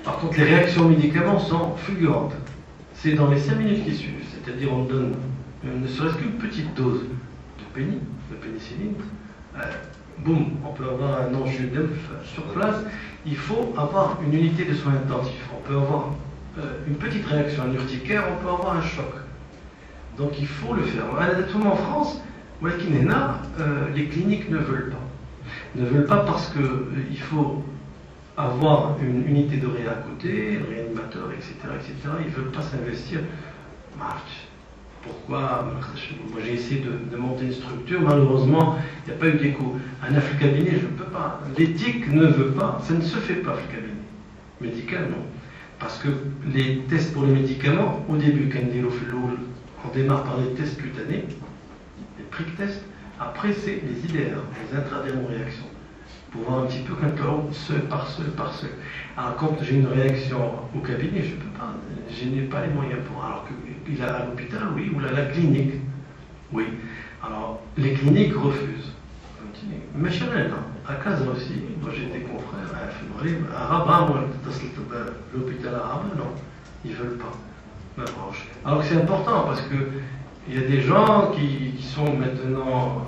Par contre, les réactions aux médicaments sont fulgurantes. C'est dans les 5 minutes qui suivent, c'est-à-dire on donne ne serait-ce qu'une petite dose de pénicilline, boum, on peut avoir un angioedème sur place. Il faut avoir une unité de soins intensifs. On peut avoir une petite réaction, un urticaire, on peut avoir un choc. Donc il faut le faire. En France, les cliniques ne veulent pas. Ne veulent pas parce qu'il faut avoir une unité de réa à côté, un réanimateur, etc. Ils ne veulent pas s'investir. Pourquoi? Moi j'ai essayé de monter une structure, malheureusement il n'y a pas eu d'écho. Un cabinet, je ne peux pas. L'éthique ne veut pas, ça ne se fait pas le cabinet. Médical, non. Parce que les tests pour les médicaments, au début, on démarre par les tests cutanés, les prick tests, après c'est les IDR, les intradermoréactions. Pour voir un petit peu quand seul par seul. Alors quand j'ai une réaction au cabinet, je ne peux pas, je n'ai pas les moyens pour. Alors qu'il a à l'hôpital, oui, ou à la clinique, oui. Alors les cliniques refusent. Mais chez elle, à Casa aussi, moi j'ai des confrères à Rabat, moi l'hôpital arabe, non, ils ne veulent pas m'approcher. Alors que c'est important parce que il y a des gens qui sont maintenant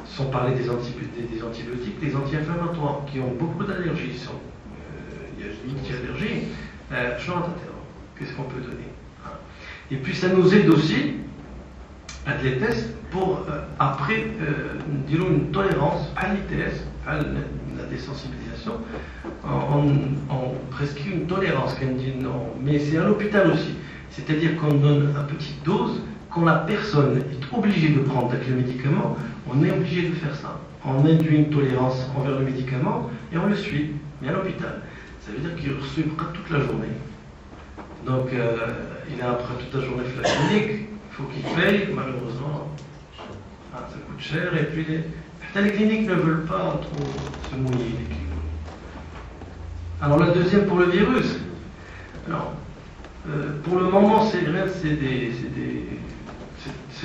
sans parler des antibiotiques, des anti-inflammatoires, qui ont beaucoup d'allergies. Il y a une multi-allergie. Qu'est-ce qu'on peut donner? Et puis ça nous aide aussi à des tests pour après, disons, une tolérance à l'ITS, à la désensibilisation. On prescrit une tolérance, qu'on dit non. Mais c'est à l'hôpital aussi. C'est-à-dire qu'on donne une petite dose, quand la personne est obligée de prendre le médicament, on est obligé de faire ça. On induit une tolérance envers le médicament et on le suit, mais à l'hôpital. Ça veut dire qu'il reçoit toute la journée. Donc il est après toute la journée de la clinique, il faut qu'il paye, malheureusement, ça coûte cher, et puis les cliniques ne veulent pas trop se mouiller. Alors la deuxième pour le virus, alors, pour le moment c'est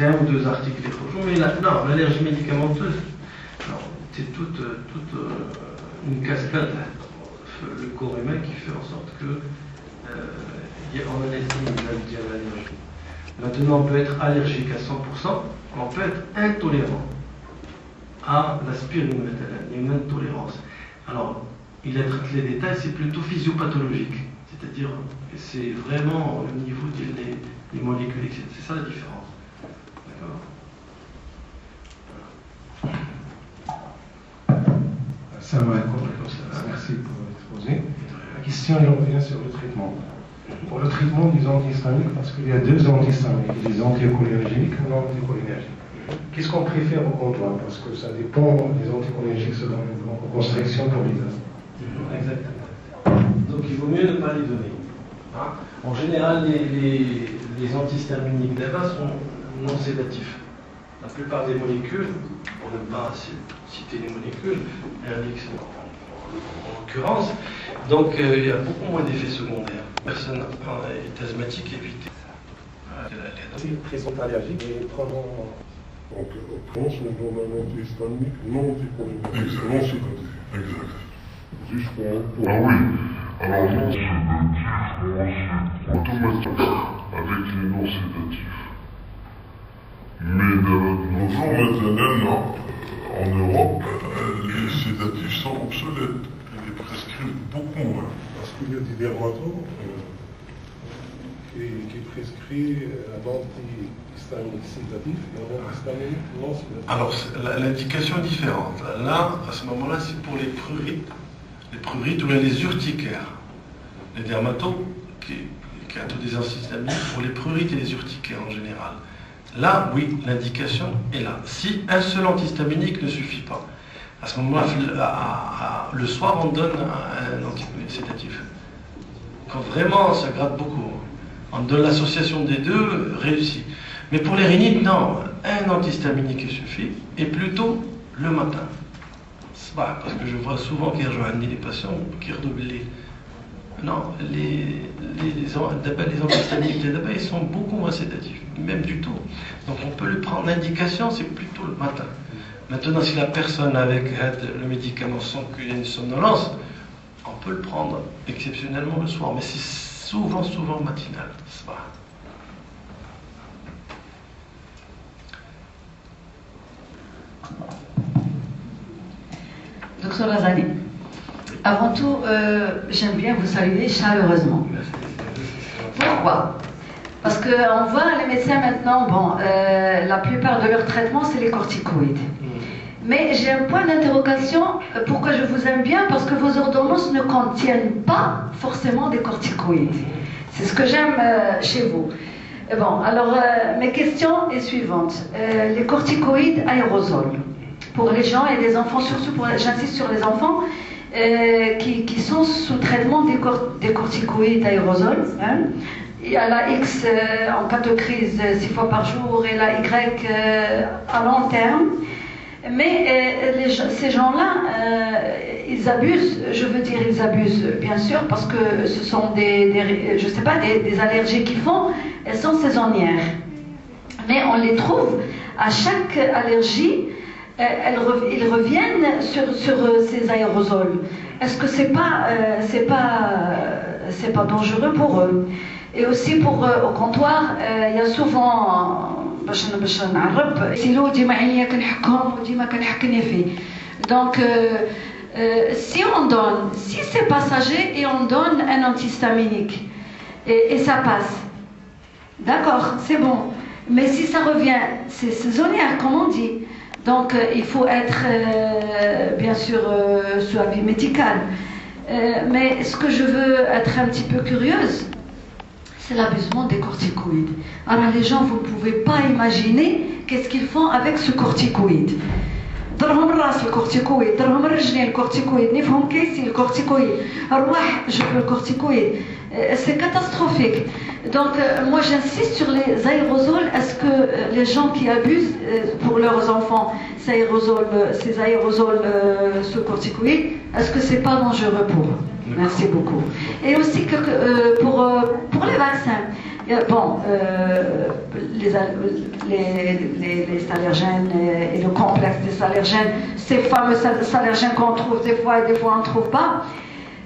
un ou deux articles des jours, mais non, l'allergie médicamenteuse, c'est toute une cascade, le corps humain qui fait en sorte que On a laissé l'allergie. Maintenant, on peut être allergique à 100%, on peut être intolérant à l'aspirine, une intolérance. Alors, il a traité les détails, c'est plutôt physiopathologique, c'est-à-dire que c'est vraiment au niveau des molécules, etc. C'est ça la différence. D'accord. Salam alaikum. Merci pour l'exposé. La question, elle revient sur le traitement. Pour le traitement des antihistaminiques, parce qu'il y a deux antihistaminiques, des anticholinergiques et non anticholinergiques. Qu'est-ce qu'on préfère au comptoir? Parce que ça dépend des anticholinergiques selon la constriction pour les hommes. Exactement. Donc il vaut mieux ne pas les donner. Hein? En général, les antihistaminiques d'ABA sont non sédatifs. La plupart des molécules, pour ne pas citer les molécules, indiquent en l'occurrence, donc il y a beaucoup moins d'effets secondaires. Personne est asthmatique, éviter. Ils présentent allergiques et prendront. Donc, on pense qu'on donne un antihistaminique non anticholinergique. Non sédatif. Exact. Juste pour... Ah oui. Alors, non sédatif, automatique avec les non sédatifs. Mais de nos jours maintenant, en Europe, les sédatifs sont obsolètes. Ils les prescrivent beaucoup moins. Parce qu'il y a des dermatologues qui prescrivent un antihistaminique sédatif et un antihistaminique non sédatif. Alors, l'indication est différente. Là, à ce moment-là, c'est pour les prurites ou les urticaires. Les dermatologues qui ont des antihistaminiques pour les prurites et les urticaires en général. Là, oui, l'indication est là. Si un seul antihistaminique ne suffit pas, à ce moment-là, le soir, on donne un antisédatif. Quand vraiment ça gratte beaucoup, on donne l'association des deux, réussit. Mais pour les rhinites, non, un antihistaminique suffit, et plutôt le matin. Parce que je vois souvent qu'ils rejoignent les patients qui redoublent. Non, les antihistaminiques d'abord, ils sont beaucoup moins sédatifs, même du tout. Donc on peut le prendre. L'indication, c'est plutôt le matin. Maintenant, si la personne avec le médicament sent qu'il y a une somnolence, on peut le prendre exceptionnellement le soir, mais c'est souvent matinal. Docteur Razali, avant tout, j'aime bien vous saluer chaleureusement. Pourquoi? Parce qu'on voit les médecins maintenant, bon, la plupart de leurs traitements, c'est les corticoïdes. Mais j'ai un point d'interrogation, pourquoi je vous aime bien? Parce que vos ordonnances ne contiennent pas forcément des corticoïdes. C'est ce que j'aime chez vous. Bon, alors, mes questions est suivante. Les corticoïdes aérosols, pour les gens et les enfants, surtout j'insiste sur les enfants, qui sont sous traitement des corticoïdes aérosols. Hein. Il y a la X en cas de crise 6 fois par jour et la Y à long terme. Mais ces gens-là, ils abusent, je veux dire ils abusent bien sûr parce que ce sont je sais pas, des allergies qu'ils font, elles sont saisonnières. Mais on les trouve à chaque allergie, ils reviennent sur ces aérosols. Est-ce que c'est pas dangereux pour eux? Et aussi au comptoir, il y a souvent donc si c'est passager et on donne un antihistaminique et ça passe, d'accord, c'est bon, mais si ça revient, c'est saisonnière comme on dit, donc il faut être bien sûr sous avis médical, mais ce que je veux être un petit peu curieuse, c'est l'abusement des corticoïdes. Alors les gens, vous ne pouvez pas imaginer qu'est-ce qu'ils font avec ce corticoïde. ضرهم الراس الكورتيكويد، ضرهم الرجلين الكورتيكويد، نفهم كيسي الكورتيكويد، الرواح جو le corticoïde. C'est catastrophique. Donc moi j'insiste sur les aérosols. Est-ce que les gens qui abusent pour leurs enfants ces aérosols sous corticoïdes, est-ce que c'est pas dangereux pour eux? Merci beaucoup. Et aussi pour les vaccins, bon, les allergènes et le complexe des allergènes, ces fameux allergènes qu'on trouve des fois et des fois on ne trouve pas,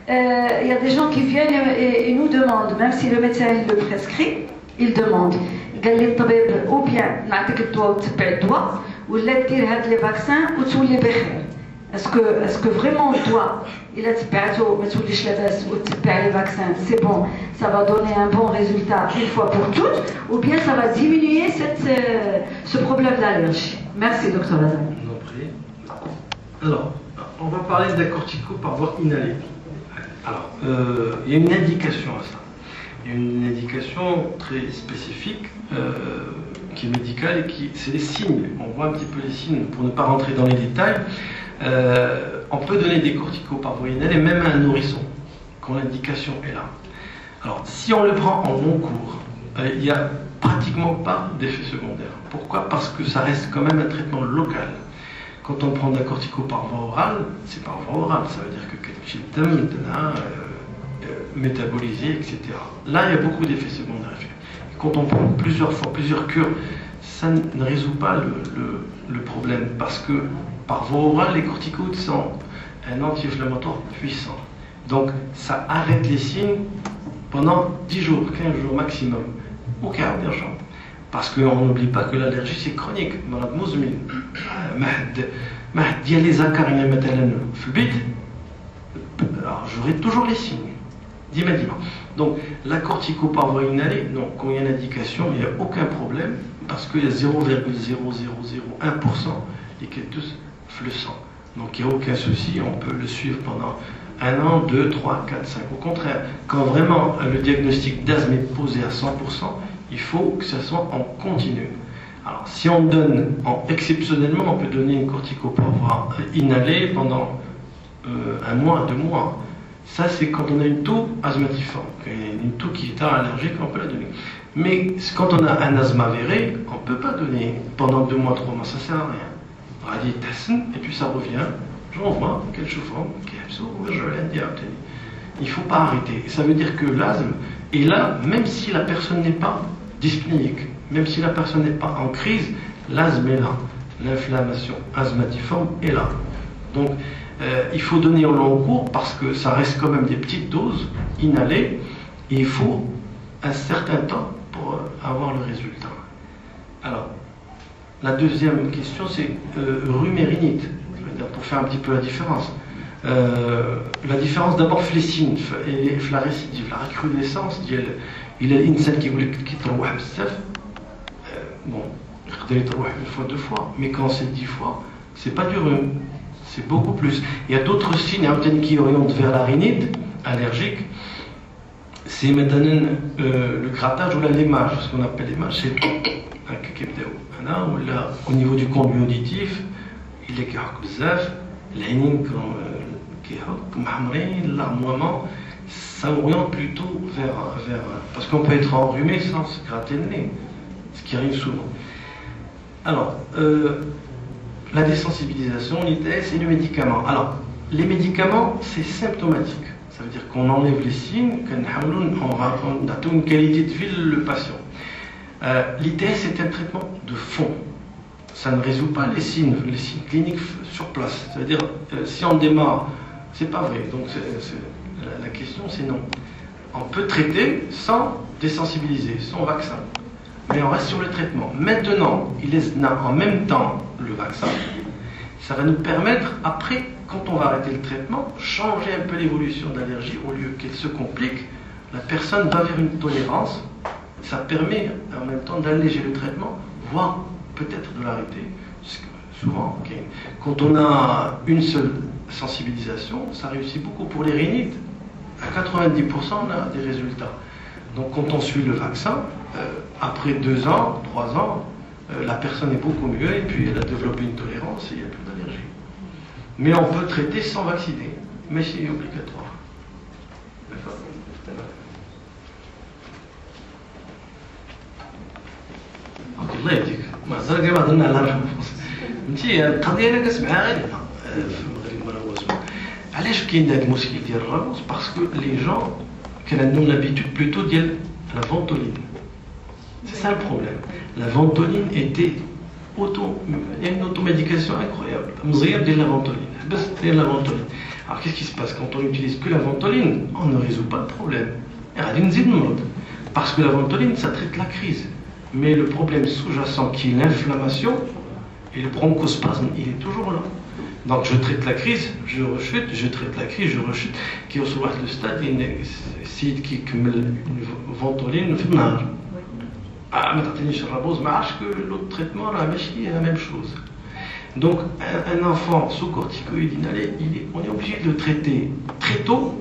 Il y a des gens qui viennent et nous demandent, même si le médecin le prescrit, il demande. قال لي الطبيب ou bien نعطيك الدواء وتتبع الدواء ولا دير هاد لي فاكسان وتولي بخير. Est-ce que vraiment toi, il a تبعته ما توليش لاباس وتتبع les vaccins, c'est bon, ça va donner un bon résultat une fois pour toutes, ou bien ça va diminuer ce problème d'allergie. Merci docteur Azam. Alors, on va parler d'un cortico par voie inhalée. Alors, il y a une indication à ça. Il y a une indication très spécifique qui est médicale et c'est les signes. On voit un petit peu les signes pour ne pas rentrer dans les détails. On peut donner des corticos par voie inhalée même à un nourrisson quand l'indication est là. Alors, si on le prend en long cours, il n'y a pratiquement pas d'effet secondaire. Pourquoi? Parce que ça reste quand même un traitement local. Quand on prend un cortico par voie orale, c'est par voie orale, ça veut dire que métabolisé, etc. Là, il y a beaucoup d'effets secondaires. Et quand on prend plusieurs fois, plusieurs cures, ça ne résout pas le problème parce que par voie orale, les corticoïdes sont un anti-inflammatoire puissant. Donc, ça arrête les signes pendant 10 jours, 15 jours maximum. Aucun urgent. Parce qu'on n'oublie pas que l'allergie, c'est chronique. Alors, j'aurai toujours les signes. Dima. Donc, la cortico par voie inhalée, non, quand il y a une indication, il n'y a aucun problème, parce qu'il y a 0,0001% des tous le sang. Donc, il n'y a aucun souci, on peut le suivre pendant 1 an, 2, 3, 4, 5. Au contraire, quand vraiment le diagnostic d'asthme est posé à 100%, il faut que ça soit en continu. Alors, si on donne, exceptionnellement, on peut donner une cortico par voie inhalée pendant 1 mois, 2 mois. Ça, c'est quand on a une toux asthmatiforme, une toux qui est allergique, on peut la donner. Mais quand on a un asthme avéré, on ne peut pas donner pendant 2 mois, 3 mois, ça ne sert à rien. Et puis ça revient, j'en vois, quel chauffant, il ne faut pas arrêter. Ça veut dire que l'asthme est là, même si la personne n'est pas dyspnéique, même si la personne n'est pas en crise, l'asthme est là. L'inflammation asthmatiforme est là. Donc, il faut donner au long cours parce que ça reste quand même des petites doses inhalées et il faut un certain temps pour avoir le résultat. Alors, la deuxième question c'est rhume et rhinite, pour faire un petit peu la différence. La différence d'abord في les signes et la récidive, la recrudescence il y a l'insan qui voulait يتروح بزاف bon يقدر يتروح 1 fois 2 fois mais quand c'est 10 fois c'est pas du rhume. C'est beaucoup plus. Il y a d'autres signes qui orientent vers la rhinite allergique. C'est maintenant le grattage ou l'émage, ce qu'on appelle l'émage. C'est au niveau du conduit auditif, il est larmoiement, ça oriente plutôt vers parce qu'on peut être enrhumé sans se gratter le nez, ce qui arrive souvent. Alors, la désensibilisation, l'ITS et le médicament. Alors, les médicaments, c'est symptomatique. Ça veut dire qu'on enlève les signes, on va donner une qualité de vie le patient. L'ITS est un traitement de fond. Ça ne résout pas les signes cliniques sur place. Ça veut dire, si on démarre, c'est pas vrai. Donc, la question, c'est non. On peut traiter sans désensibiliser, sans vaccin. Mais on reste sur le traitement. Maintenant, il est en même temps le vaccin. Ça va nous permettre, après, quand on va arrêter le traitement, changer un peu l'évolution d'allergie. Au lieu qu'elle se complique, la personne va vers une tolérance. Ça permet en même temps d'alléger le traitement, voire peut-être de l'arrêter. Souvent, quand on a une seule sensibilisation, ça réussit beaucoup pour les rhinites. À 90%, on a des résultats. Donc quand on suit le vaccin, après 2 ans, 3 ans, la personne est beaucoup mieux et puis elle a développé une tolérance et il n'y a plus d'allergie. Mais on peut traiter sans vacciner, mais c'est obligatoire. D'accord. الله يهديك ما زال ما ظن على الرحمة انت القضيه اللي كتسمعها غير هنا في المغرب مالوزمون علاش كاين داك المشكل ديال الرابوس باسكو لي جون كان عندهم لابيتود بلوتو ديال لا فونتولين c'est ça le problème la ventoline était il y a une automédication incroyable مزير ديال لا فونتولين بس ديال لا فونتولين Alors qu'est-ce qui se passe quand on n'utilise que la ventoline? On ne résout pas le problème. Parce que la ventoline, ça traite la crise. Mais le problème sous-jacent qui est l'inflammation et le bronchospasme, il est toujours là. Donc je traite la crise, je rechute, je traite la crise, je rechute. Qui au soir le stade, il y a une ventoline, في النهار. ما تعطينيش الرابوز ما عرفش que l'autre traitement راه ماشي la même chose. Donc un enfant sous corticoïde inhalé, on est obligé de le traiter très tôt,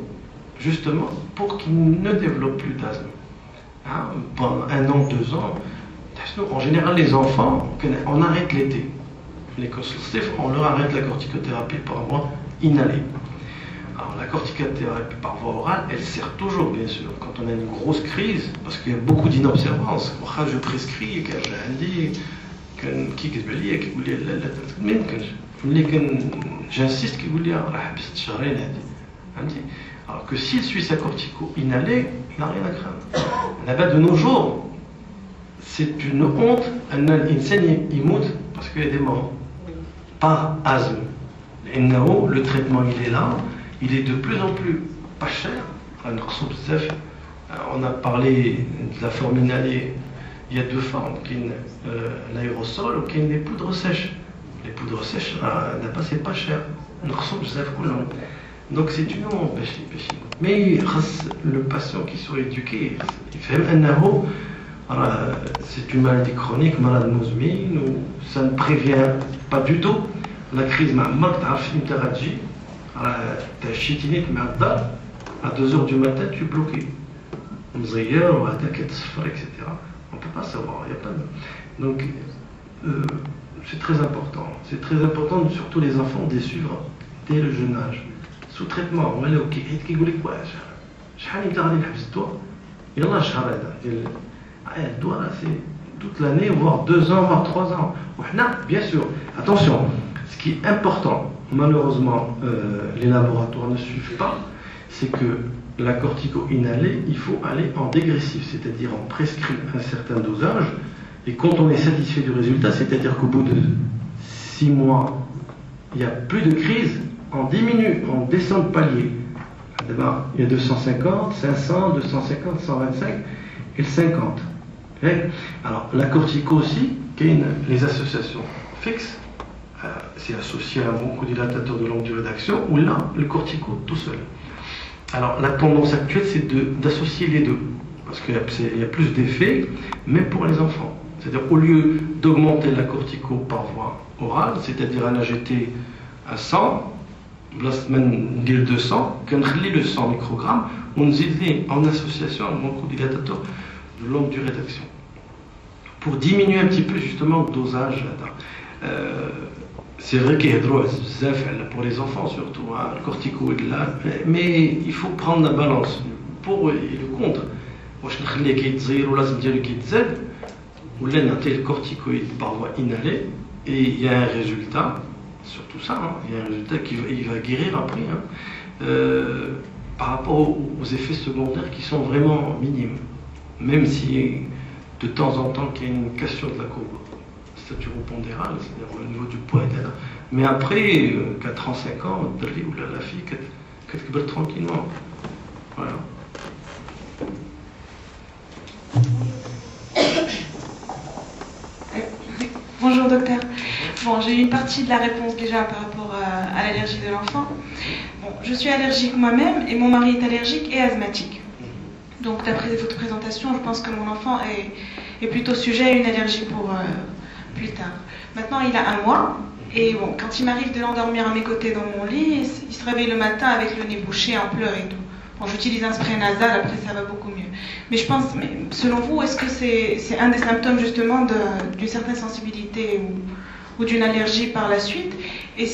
justement, pour qu'il ne développe plus d'asthme. Pendant 1 an, 2 ans, en général les enfants, on arrête l'été. Les consultifs, on leur arrête la corticothérapie par voie inhalée. Alors la corticothérapie par voie orale, elle sert toujours, bien sûr, quand on a une grosse crise, parce qu'il y a beaucoup d'inobservance. Je prescris, j'insiste qu'il vous alors que s'il suit sa cortico inhalée, il n'a rien à craindre. Là-bas, de nos jours, c'est une honte, un enseigne imout parce qu'il y a des morts par asthme. Le traitement, il est là, il est de plus en plus pas cher. On a parlé de la forme inhalée. Il y a 2 formes, l'aérosol ou les poudres sèches. Les poudres sèches, là-bas, c'est pas cher. Donc c'est une honte. Mais le patient qui soit éduqué, il fait c'est une maladie chronique, malade mousmine, ou ça ne prévient pas du tout. La crise m'a interagi. T'as chitinite, mais à 2h du matin, tu es bloqué. Etc. On ne peut pas savoir, il n'y a pas de... Donc, c'est très important. C'est très important, surtout les enfants, de les suivre dès le jeune âge. Sous traitement, on va aller au kiné, qui dit quoi? C'est toute l'année, voire 2 ans, voire 3 ans. Bien sûr, attention, ce qui est important, malheureusement, les laboratoires ne suivent pas, c'est que la cortico inhalée, il faut aller en dégressif, c'est-à-dire on prescrit un certain dosage, et quand on est satisfait du résultat, c'est-à-dire qu'au bout de 6 mois, il n'y a plus de crise, on diminue, on descend de palier. Il y a 250, 500, 250, 125 et le 50. Alors la cortico aussi, les associations fixes, c'est associé à un bronchodilatateur de longue durée d'action, ou là, le cortico tout seul. Alors la tendance actuelle, c'est d'associer les deux, parce qu'il y a plus d'effets, même pour les enfants. C'est-à-dire au lieu d'augmenter la cortico par voie orale, c'est-à-dire un AGT à 100, la semaine 200, qu'on relie le 100 microgrammes, on nous dit en association à un bronchodilatateur de longue durée d'action, pour diminuer un petit peu justement le dosage. C'est vrai qu'il y a droit pour les enfants surtout, le corticoïde là, mais il faut prendre la balance pour et le contre. Le corticoïde par voie inhalée et il y a un résultat, surtout ça, il y a un résultat qui va guérir après, par rapport aux effets secondaires qui sont vraiment minimes, même si de temps en temps qu'il y a une cassure de la courbe staturo-pondérale, c'est-à-dire au niveau du poids, etc. Mais après, 4 ans, 5 ans, la fille, qu'elle tranquillement. Voilà. Bonjour docteur. Bon, j'ai eu une partie de la réponse déjà par rapport à l'allergie de l'enfant. Bon, je suis allergique moi-même et mon mari est allergique et asthmatique. Donc d'après votre présentation, je pense que mon enfant est plutôt sujet à une allergie pour plus tard. Maintenant, il a 1 mois et bon, quand il m'arrive de l'endormir à mes côtés dans mon lit, il se réveille le matin avec le nez bouché, en pleurs et tout. Bon, j'utilise un spray nasal, après ça va beaucoup mieux. Mais je pense, selon vous, est-ce que c'est un des symptômes justement d'une certaine sensibilité ou d'une allergie par la suite? Et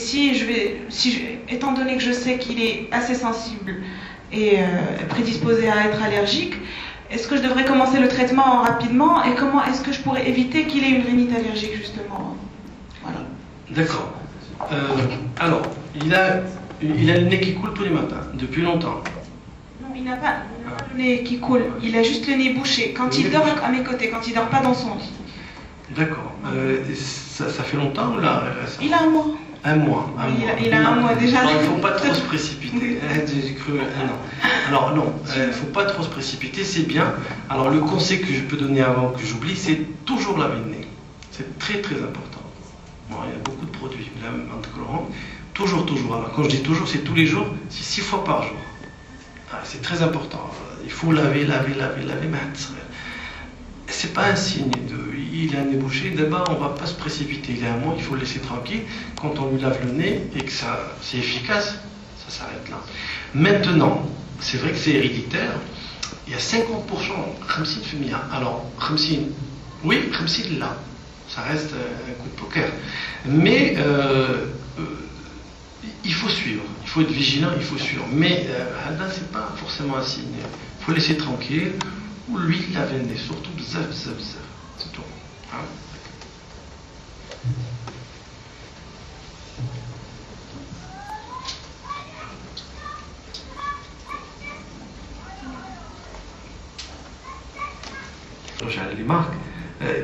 étant donné que je sais qu'il est assez sensible et prédisposé à être allergique, est-ce que je devrais commencer le traitement rapidement et comment est-ce que je pourrais éviter qu'il ait une rhinite allergique justement? Voilà. D'accord. Alors, il a le nez qui coule tous les matins, depuis longtemps. Il n'a pas le nez qui coule, il a juste le nez bouché. Quand il dort à mes côtés, quand il dort pas dans son lit. D'accord. Ça fait longtemps ou là? Il a 1 mois. Un mois. Il a un mois déjà. Alors, il ne faut pas trop se précipiter. J'ai cru un an. Alors non, il ne faut pas trop se précipiter, c'est bien. Alors le conseil que je peux donner avant que j'oublie, c'est toujours laver le nez. C'est très très important. Bon, il y a beaucoup de produits, toujours. Alors quand je dis toujours, c'est tous les jours, c'est 6 fois par jour. Ah, c'est très important. Il faut laver, mais c'est pas un signe il a un nez bouché, d'abord on va pas se précipiter, il est un mois, il faut le laisser tranquille. Quand on lui lave le nez et que c'est efficace, ça s'arrête là. Maintenant, c'est vrai que c'est héréditaire, il y a 50%, 50%, alors 50%, oui, 50% là, ça reste un coup de poker, mais il faut suivre, il faut être vigilant, il faut suivre, mais là c'est pas forcément un signe, il faut laisser tranquille, ou lui laver le nez, surtout bzaf, c'est tout. Hein? Les marques,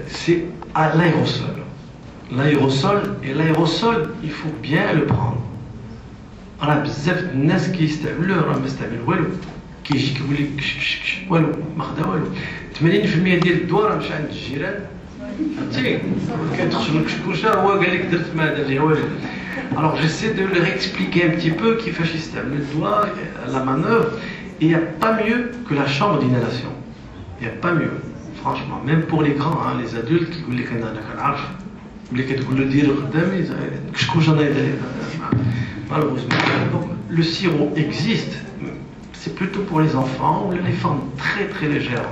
c'est à l'aérosol. L'aérosol, il faut bien le prendre. راه بزاف الناس كيستعملوه راه ما استعمل والو كيجيك يقول لك والو ما خدا والو 80% ديال الدواء راه مشى عند الجيران فهمتي كتخشم لك شكوشه هو قال لك درت ما دار لي والو. Alors j'essaie de leur expliquer un petit peu كيفاش يستعمل الدواء la manœuvre et il n'y a pas mieux que la chambre d'inhalation. Il n'y a pas mieux franchement même pour les grands hein, les adultes qui يقول لك انا كنعرف ملي كتقول له دير قدامي كشكوشه نايضه. Malheureusement. Donc, le sirop existe, c'est plutôt pour les enfants ou les femmes très très légères,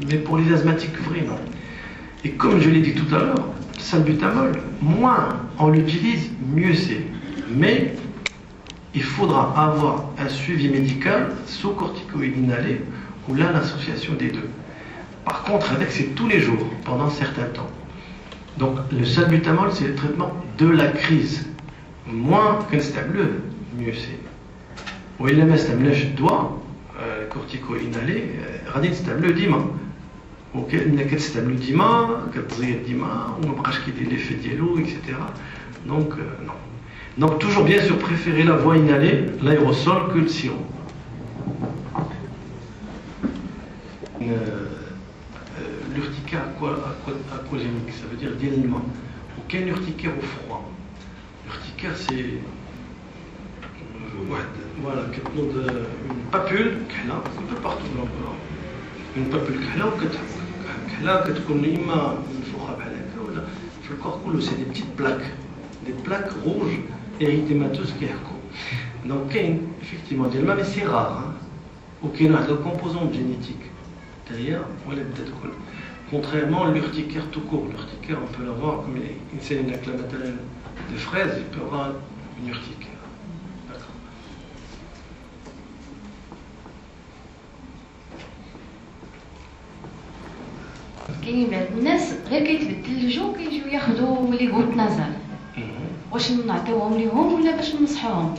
mais pour les asthmatiques vraiment. Et comme je l'ai dit tout à l'heure, le salbutamol, moins on l'utilise, mieux c'est. Mais il faudra avoir un suivi médical sous corticoïdes inhalés ou là l'association des deux. Par contre, avec c'est tous les jours pendant un certain temps. Donc le salbutamol, c'est le traitement de la crise. Moins كنستعملوه mieux c'est. وإلا ما استعملناش الدواء كورتيكو إنالي غادي نستعملوه ديما وكأنك كتستعملو ديما كتزيد ديما وما بقاش كيدير ليفي ديالو etc. Donc non. Donc toujours bien sûr préférer la voie inhalée, l'aérosol que le sirop. L'urticaire aquagénique, ça veut dire diluement. Aucun urticaire au froid. L'urticaire, c'est voilà, une papule, un peu partout dans le corps. Une papule, c'est des petites plaques rouges et érythémateuses qui sont. Donc, effectivement, mais c'est rare. Aucun autre composante génétique derrière, contrairement à l'urticaire tout court. L'urticaire, on peut l'avoir comme une scène d'acclamatale de fraises, il peut avoir une urticaire. D'accord. كاين بعض الناس غير كيتبدل الجو كيجيو ياخذوا لي غوت نازال واش نعطيوهم ليهم ولا باش ننصحوهم؟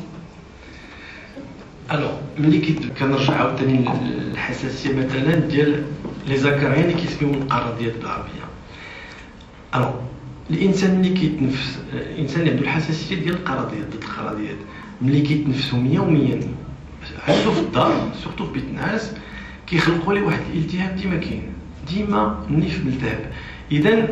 الوغ ملي كنرجع عاوتاني للحساسيه مثلا ديال لي زكريان اللي كيسميو القرضيات بالعربيه. الوغ الانسان ملي كيتنفس الانسان اللي عنده الحساسيه ديال القرضيات ضد القرضيات ملي كيتنفسوا يوميا عنده في الدار سورتو في بيت الناس كيخلقوا ليه واحد الالتهاب ديما النيف ملتهب. اذا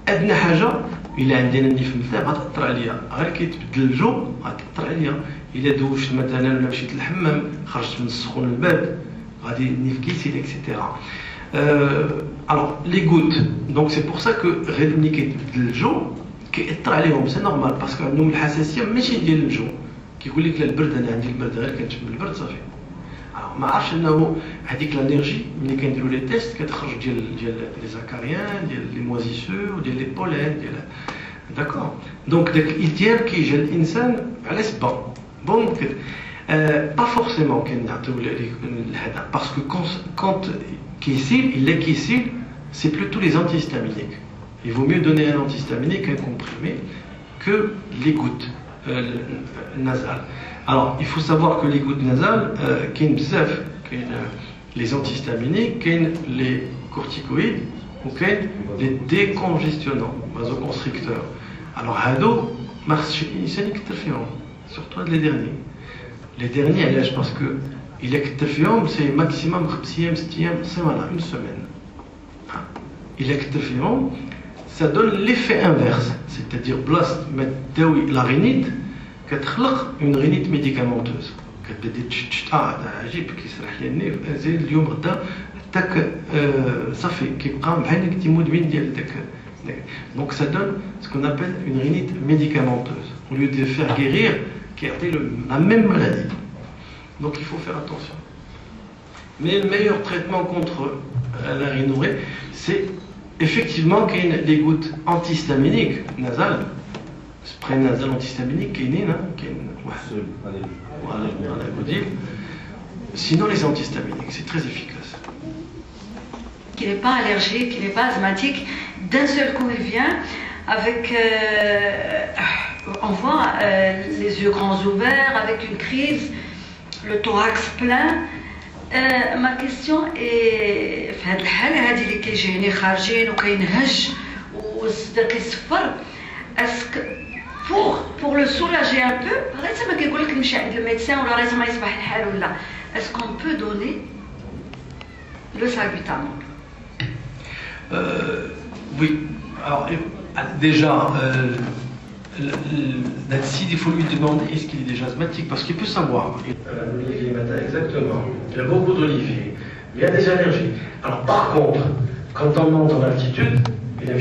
ادنى حاجه الا عندنا النيف ملتهب غتاثر عليا غير كيتبدل الجو غتاثر عليا. الا دوشت مثلا ولا مشيت للحمام خرجت من السخون للبارد غادي النيف كيسيل اكسيتيرا. Alors les gouttes, donc c'est pour ça que غير ملي كيتبدل الجو كيأثر عليهم سي نورمال باسكو عندهم الحساسيه ماشي ديال الجو كيقول لك لا البرد انا عندي البرد غير كنشم البرد صافي. ما عرفش انه هذيك لانيرجي ملي كنديروا لي تيست كتخرج ديال لي زاكاريان ديال لي موازيسو ديال لي بولين ديال داكور. دونك داك الالتهاب كيجي الانسان على سبب بون با فورسيمون كنعطيو هذا باسكو كونت il est kysile, c'est plutôt les antihistaminiques. Il vaut mieux donner un antihistaminique, un comprimé, que les gouttes nasales. Alors, il faut savoir que les gouttes nasales, les antihistaminiques, les corticoïdes, ou les décongestionnants, vasoconstricteurs. Alors, hado, ما خصش الانسان يكثر فيهم سورتو هاد لي ديرني علاش باسكو الا كثر فيهم سي ماكسيموم 5 ايام 6 ايام سيمانه اون سيمين الا كثر فيهم ça donne l'effet inverse c'est-à-dire بلاصه ما تداوي لا رينيت كتخلق اون رينيت ميديكامونتوز كتبدا تشت عجيب كيسرح لي النيف زيد اليوم غدا حتى صافي كيبقى بحال انك مدمن ديال داك. Donc ça donne ce qu'on appelle une rhinite médicamenteuse. Au lieu de les faire guérir, qui a la même maladie. Donc il faut faire attention. Mais le meilleur traitement contre la rhinorrhée, c'est effectivement qu'il y a des gouttes antihistaminiques nasales, spray nasal antihistaminique, qui est sinon les antihistaminiques, c'est très efficace. Qui n'est pas allergique, qui n'est pas asthmatique, d'un seul coup il vient avec, on voit les yeux grands ouverts, avec une crise, le thorax plein. Ma question est, في هذه الحالة هذه اللي كيجيني خارجين وكينهج والصدر كيصفر، اسك pour le soulager un peu راه ما كيقول لك نمشي عند الميدسان ولا راه ما يصبح الحال ولا est-ce qu'on peut donner le salbutamol? Oui, alors déjà, Natsid, il faut lui demander est-ce qu'il est déjà asthmatique, parce qu'il peut savoir. L'olivier matin, exactement. Il y a beaucoup d'oliviers. Il y a des allergies. Alors par contre, quand on monte en altitude, il y a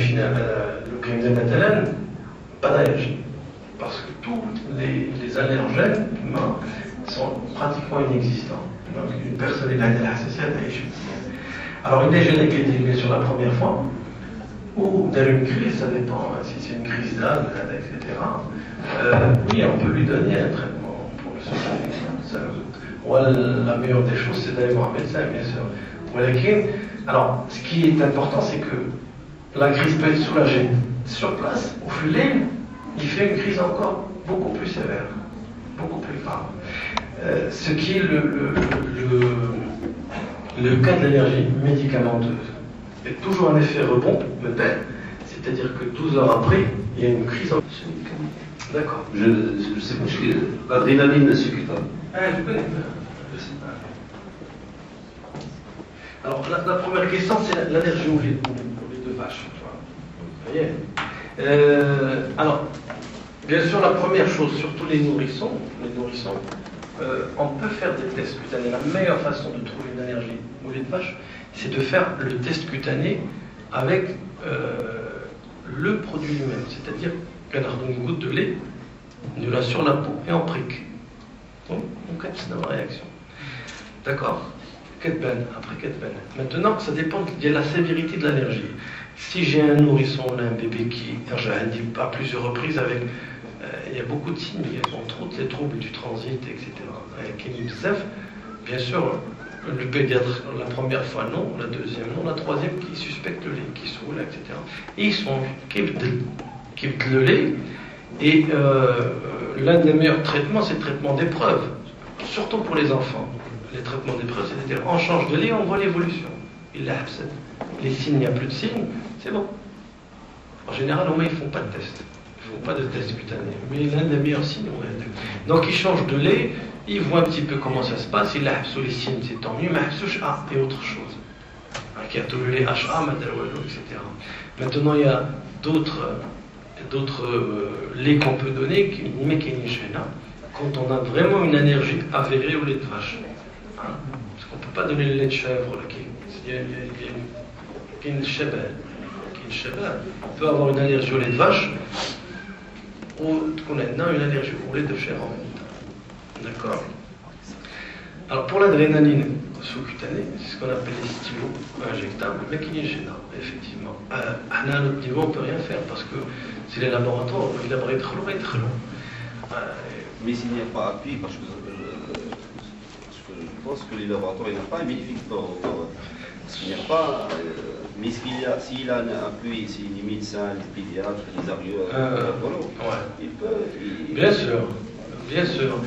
le crème de Catalane, pas d'allergie. Parce que tous les allergènes humains sont pratiquement inexistants. Donc une personne est là, elle a alors une gène qui est élevée sur la première fois, ou dans une crise, ça dépend si c'est une crise d'âme, etc. Oui, on peut lui donner un traitement pour le soulager. La meilleure des choses, c'est d'aller voir un médecin, bien sûr. Alors, ce qui est important, c'est que la crise peut être soulagée sur place. Au filet, il fait une crise encore beaucoup plus sévère, beaucoup plus grave. Ce qui est le cas de l'allergie médicamenteuse est toujours un effet rebond, c'est-à-dire que 12 heures après, il y a une crise en médicament. D'accord. Je sais pas, l'adrénaline subcutane. Je connais. Je sais pas. Alors, la première question, c'est l'allergie au lait de vache. Vous voyez alors, bien sûr, la première chose, surtout les nourrissons, on peut faire des tests cutanés. La meilleure façon de trouver une allergie au lait de vache, c'est de faire le test cutané avec le produit lui-même. C'est-à-dire qu'on a une goutte de lait, on l'a sur la peau et on prique. Donc, c'est une réaction. D'accord. Après maintenant, ça dépend de la sévérité de l'allergie. Si j'ai un nourrisson, un bébé qui dit à plusieurs reprises avec il y a beaucoup de signes, entre autres les troubles du transit, etc. Bien sûr, le pédiatre, la première fois non, la deuxième non, la troisième qui suspecte le lait, qui saoule, etc. Et ils sont qui le lait. Et l'un des meilleurs traitements, c'est le traitement d'épreuve, surtout pour les enfants. Les traitements d'épreuve, c'est-à-dire on change de lait, on voit l'évolution. Les signes, il n'y a plus de signes, c'est bon. En général, au moins, ils ne font pas de test. Ils ne font pas de test cutané. Mais l'un des meilleurs signes, ouais. Donc, ils changent de lait, ils voient un petit peu comment ça se passe. Ils ont les signes, c'est tant mieux, mais et autre chose. Qui a tout le lait HA, etc. Maintenant, il y a d'autres laits qu'on peut donner, quand on a vraiment une allergie avérée au lait de vache. Parce qu'on ne peut pas donner le lait de chèvre. Il peut avoir une allergie au lait de vache ou qu'on a une allergie au lait de chèvre en même temps. D'accord. Alors pour l'adrénaline sous-cutanée, c'est ce qu'on appelle les stylos injectables, mais qui est gênant, effectivement. À notre niveau, on ne peut rien faire parce que c'est les laboratoires, il a très long. Mais s'il n'y a pas appui, parce que je pense que les laboratoires n'ont pas un bénéfice s'il n'y a pas, mais s'il a un appui, si les médecins, les pédiatres, les il peut. Bien sûr.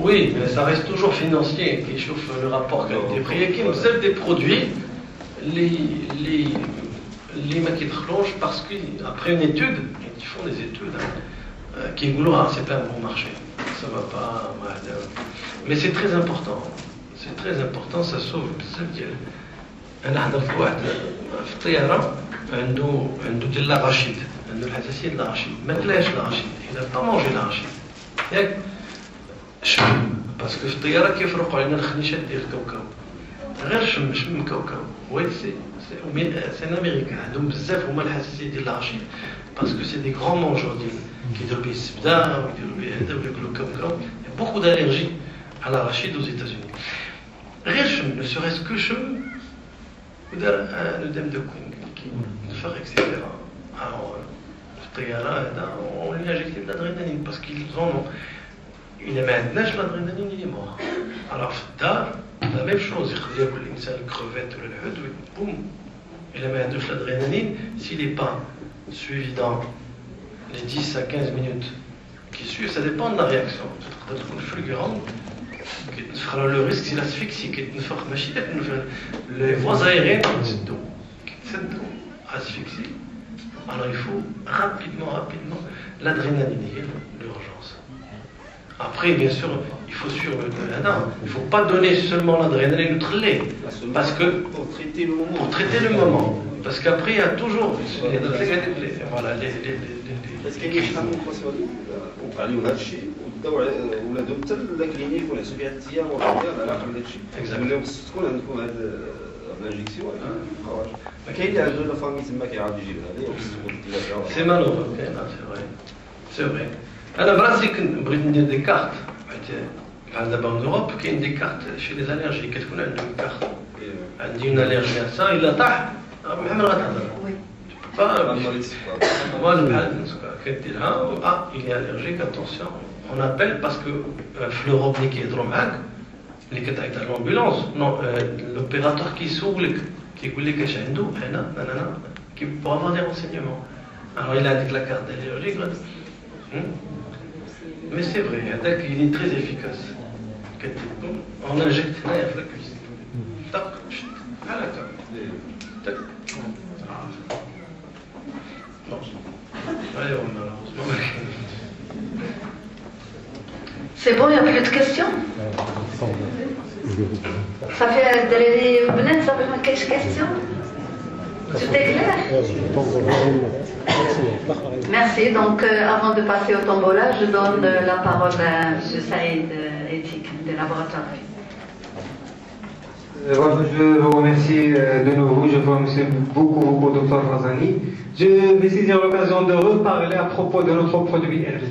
Oui, mais ça reste toujours financier qui chauffe le rapport qualité-prix. Qui nous servent des produits, les maquettes relongent parce qu'après une étude, ils font des études. qui c'est pas un bon marché, ça va pas. Mais c'est très important. C'est très important, ça sauve بزاف ديال. أنا حضرت واحد في الطيارة عنده ديال لاراشيد، عنده الحساسية لاراشيد، ما كلاش لاراشيد، إذا با مونجي لاراشيد. ياك؟ شم، باسكو في الطيارة كيفرقوا علينا الخنيشات ديال الكاوكاو. غير شم كاوكاو. وي سي ان أمريكان، عندهم بزاف هما الحساسية ديال لاراشيد، باسكو سي دي غران مونجور ديال كيديروا بيه الزبدة ويديروا بيه هذا وياكلوا كاوكاو. بوكو d'allergies à l'arachide aux États-Unis. غير شم، ne serait-ce que شم. ودار un œdème de coude qui fait etc. Alors, الطيارة هذا on lui a injecté de l'adrénaline parce qu'ils en ont. إلا ما عندناش l'adrénaline il est mort. Alors في الدار la même chose يقدر ياكل الإنسان الكروفيت ولا الحوت بوم. إلا ما عندوش l'adrénaline s'il n'est pas suivi dans les 10 à 15 minutes qui suivent, ça dépend de la réaction. تقدر تكون fulgurante. Le risque c'est l'asphyxie, les voies aériennes asphyxie. Alors il faut rapidement l'adrénaline, l'urgence. Après bien sûr il faut il ne faut pas donner seulement l'adrénaline parce que pour traiter le moment. Parce qu'après il y a toujours voilà ولادهم حتى الكلينيك ولا فيها 3 ايام ولا 4 ايام على عقل هادشي ملي خص تكون عندكم هاد الانجيكسيون ما كاين اللي عنده لا فامي تما كيعاود يجيبها هذه وخص تكون الثلاثه سي مانوفر كاين سي فري انا براسي كنت بغيت ندير دي كارت بحال دابا اون اوروب كاين دي كارت شي لي الالرجي كتكون عندهم كارت عندي اون الرجي على سا الا طاح محمد غتهضر والو بحال السكر كديرها il est allergique attention. On appelle parce que l'Europe qui est dromac, les qui est à l'ambulance, non, l'opérateur qui s'ouvre, qui dit que c'est hindou, qui pour avoir des renseignements. Alors il a dit que la carte d'allergie, mais c'est vrai, il est très efficace. On injecte là, il y a la cuisine. Tac, à la table. Tac. Non. Allez, on a malheureusement. C'est bon, il n'y a plus de questions. Ça fait ça fait quelques questions. Tout est clair. Merci. Donc, avant de passer au tombola, je donne la parole à M. Saïd Etik, des laboratoires. Je vous remercie de nouveau. Je vous remercie beaucoup, Dr. Razani. Je vais saisir l'occasion de reparler à propos de notre produit RX.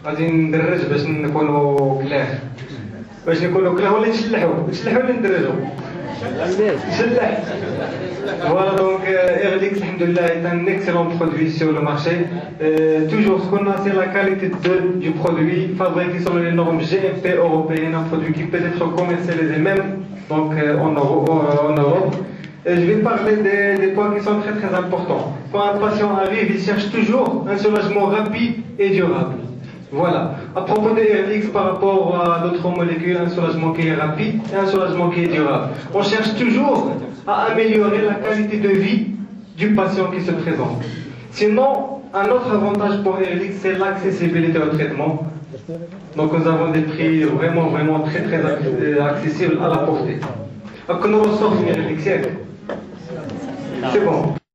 غادي ندرج باش نكونوا كلاح ولا نشلحوا ولا ندرجوا نشلح voilà donc Airlix alhamdoulilah est un excellent produit sur le marché toujours ce qu'on a c'est la qualité du produit fabriqué selon les normes GMP européennes, un produit qui peut être commercialisé même donc en Europe. Je vais parler des points qui sont très importants. Quand un patient arrive, il cherche toujours un soulagement rapide et durable. Voilà. À propos des Airlix par rapport à d'autres molécules, un soulagement qui est rapide et un soulagement qui est durable. On cherche toujours à améliorer la qualité de vie du patient qui se présente. Sinon, un autre avantage pour Airlix, c'est l'accessibilité au traitement. Donc nous avons des prix vraiment très accessibles à la portée. C'est bon.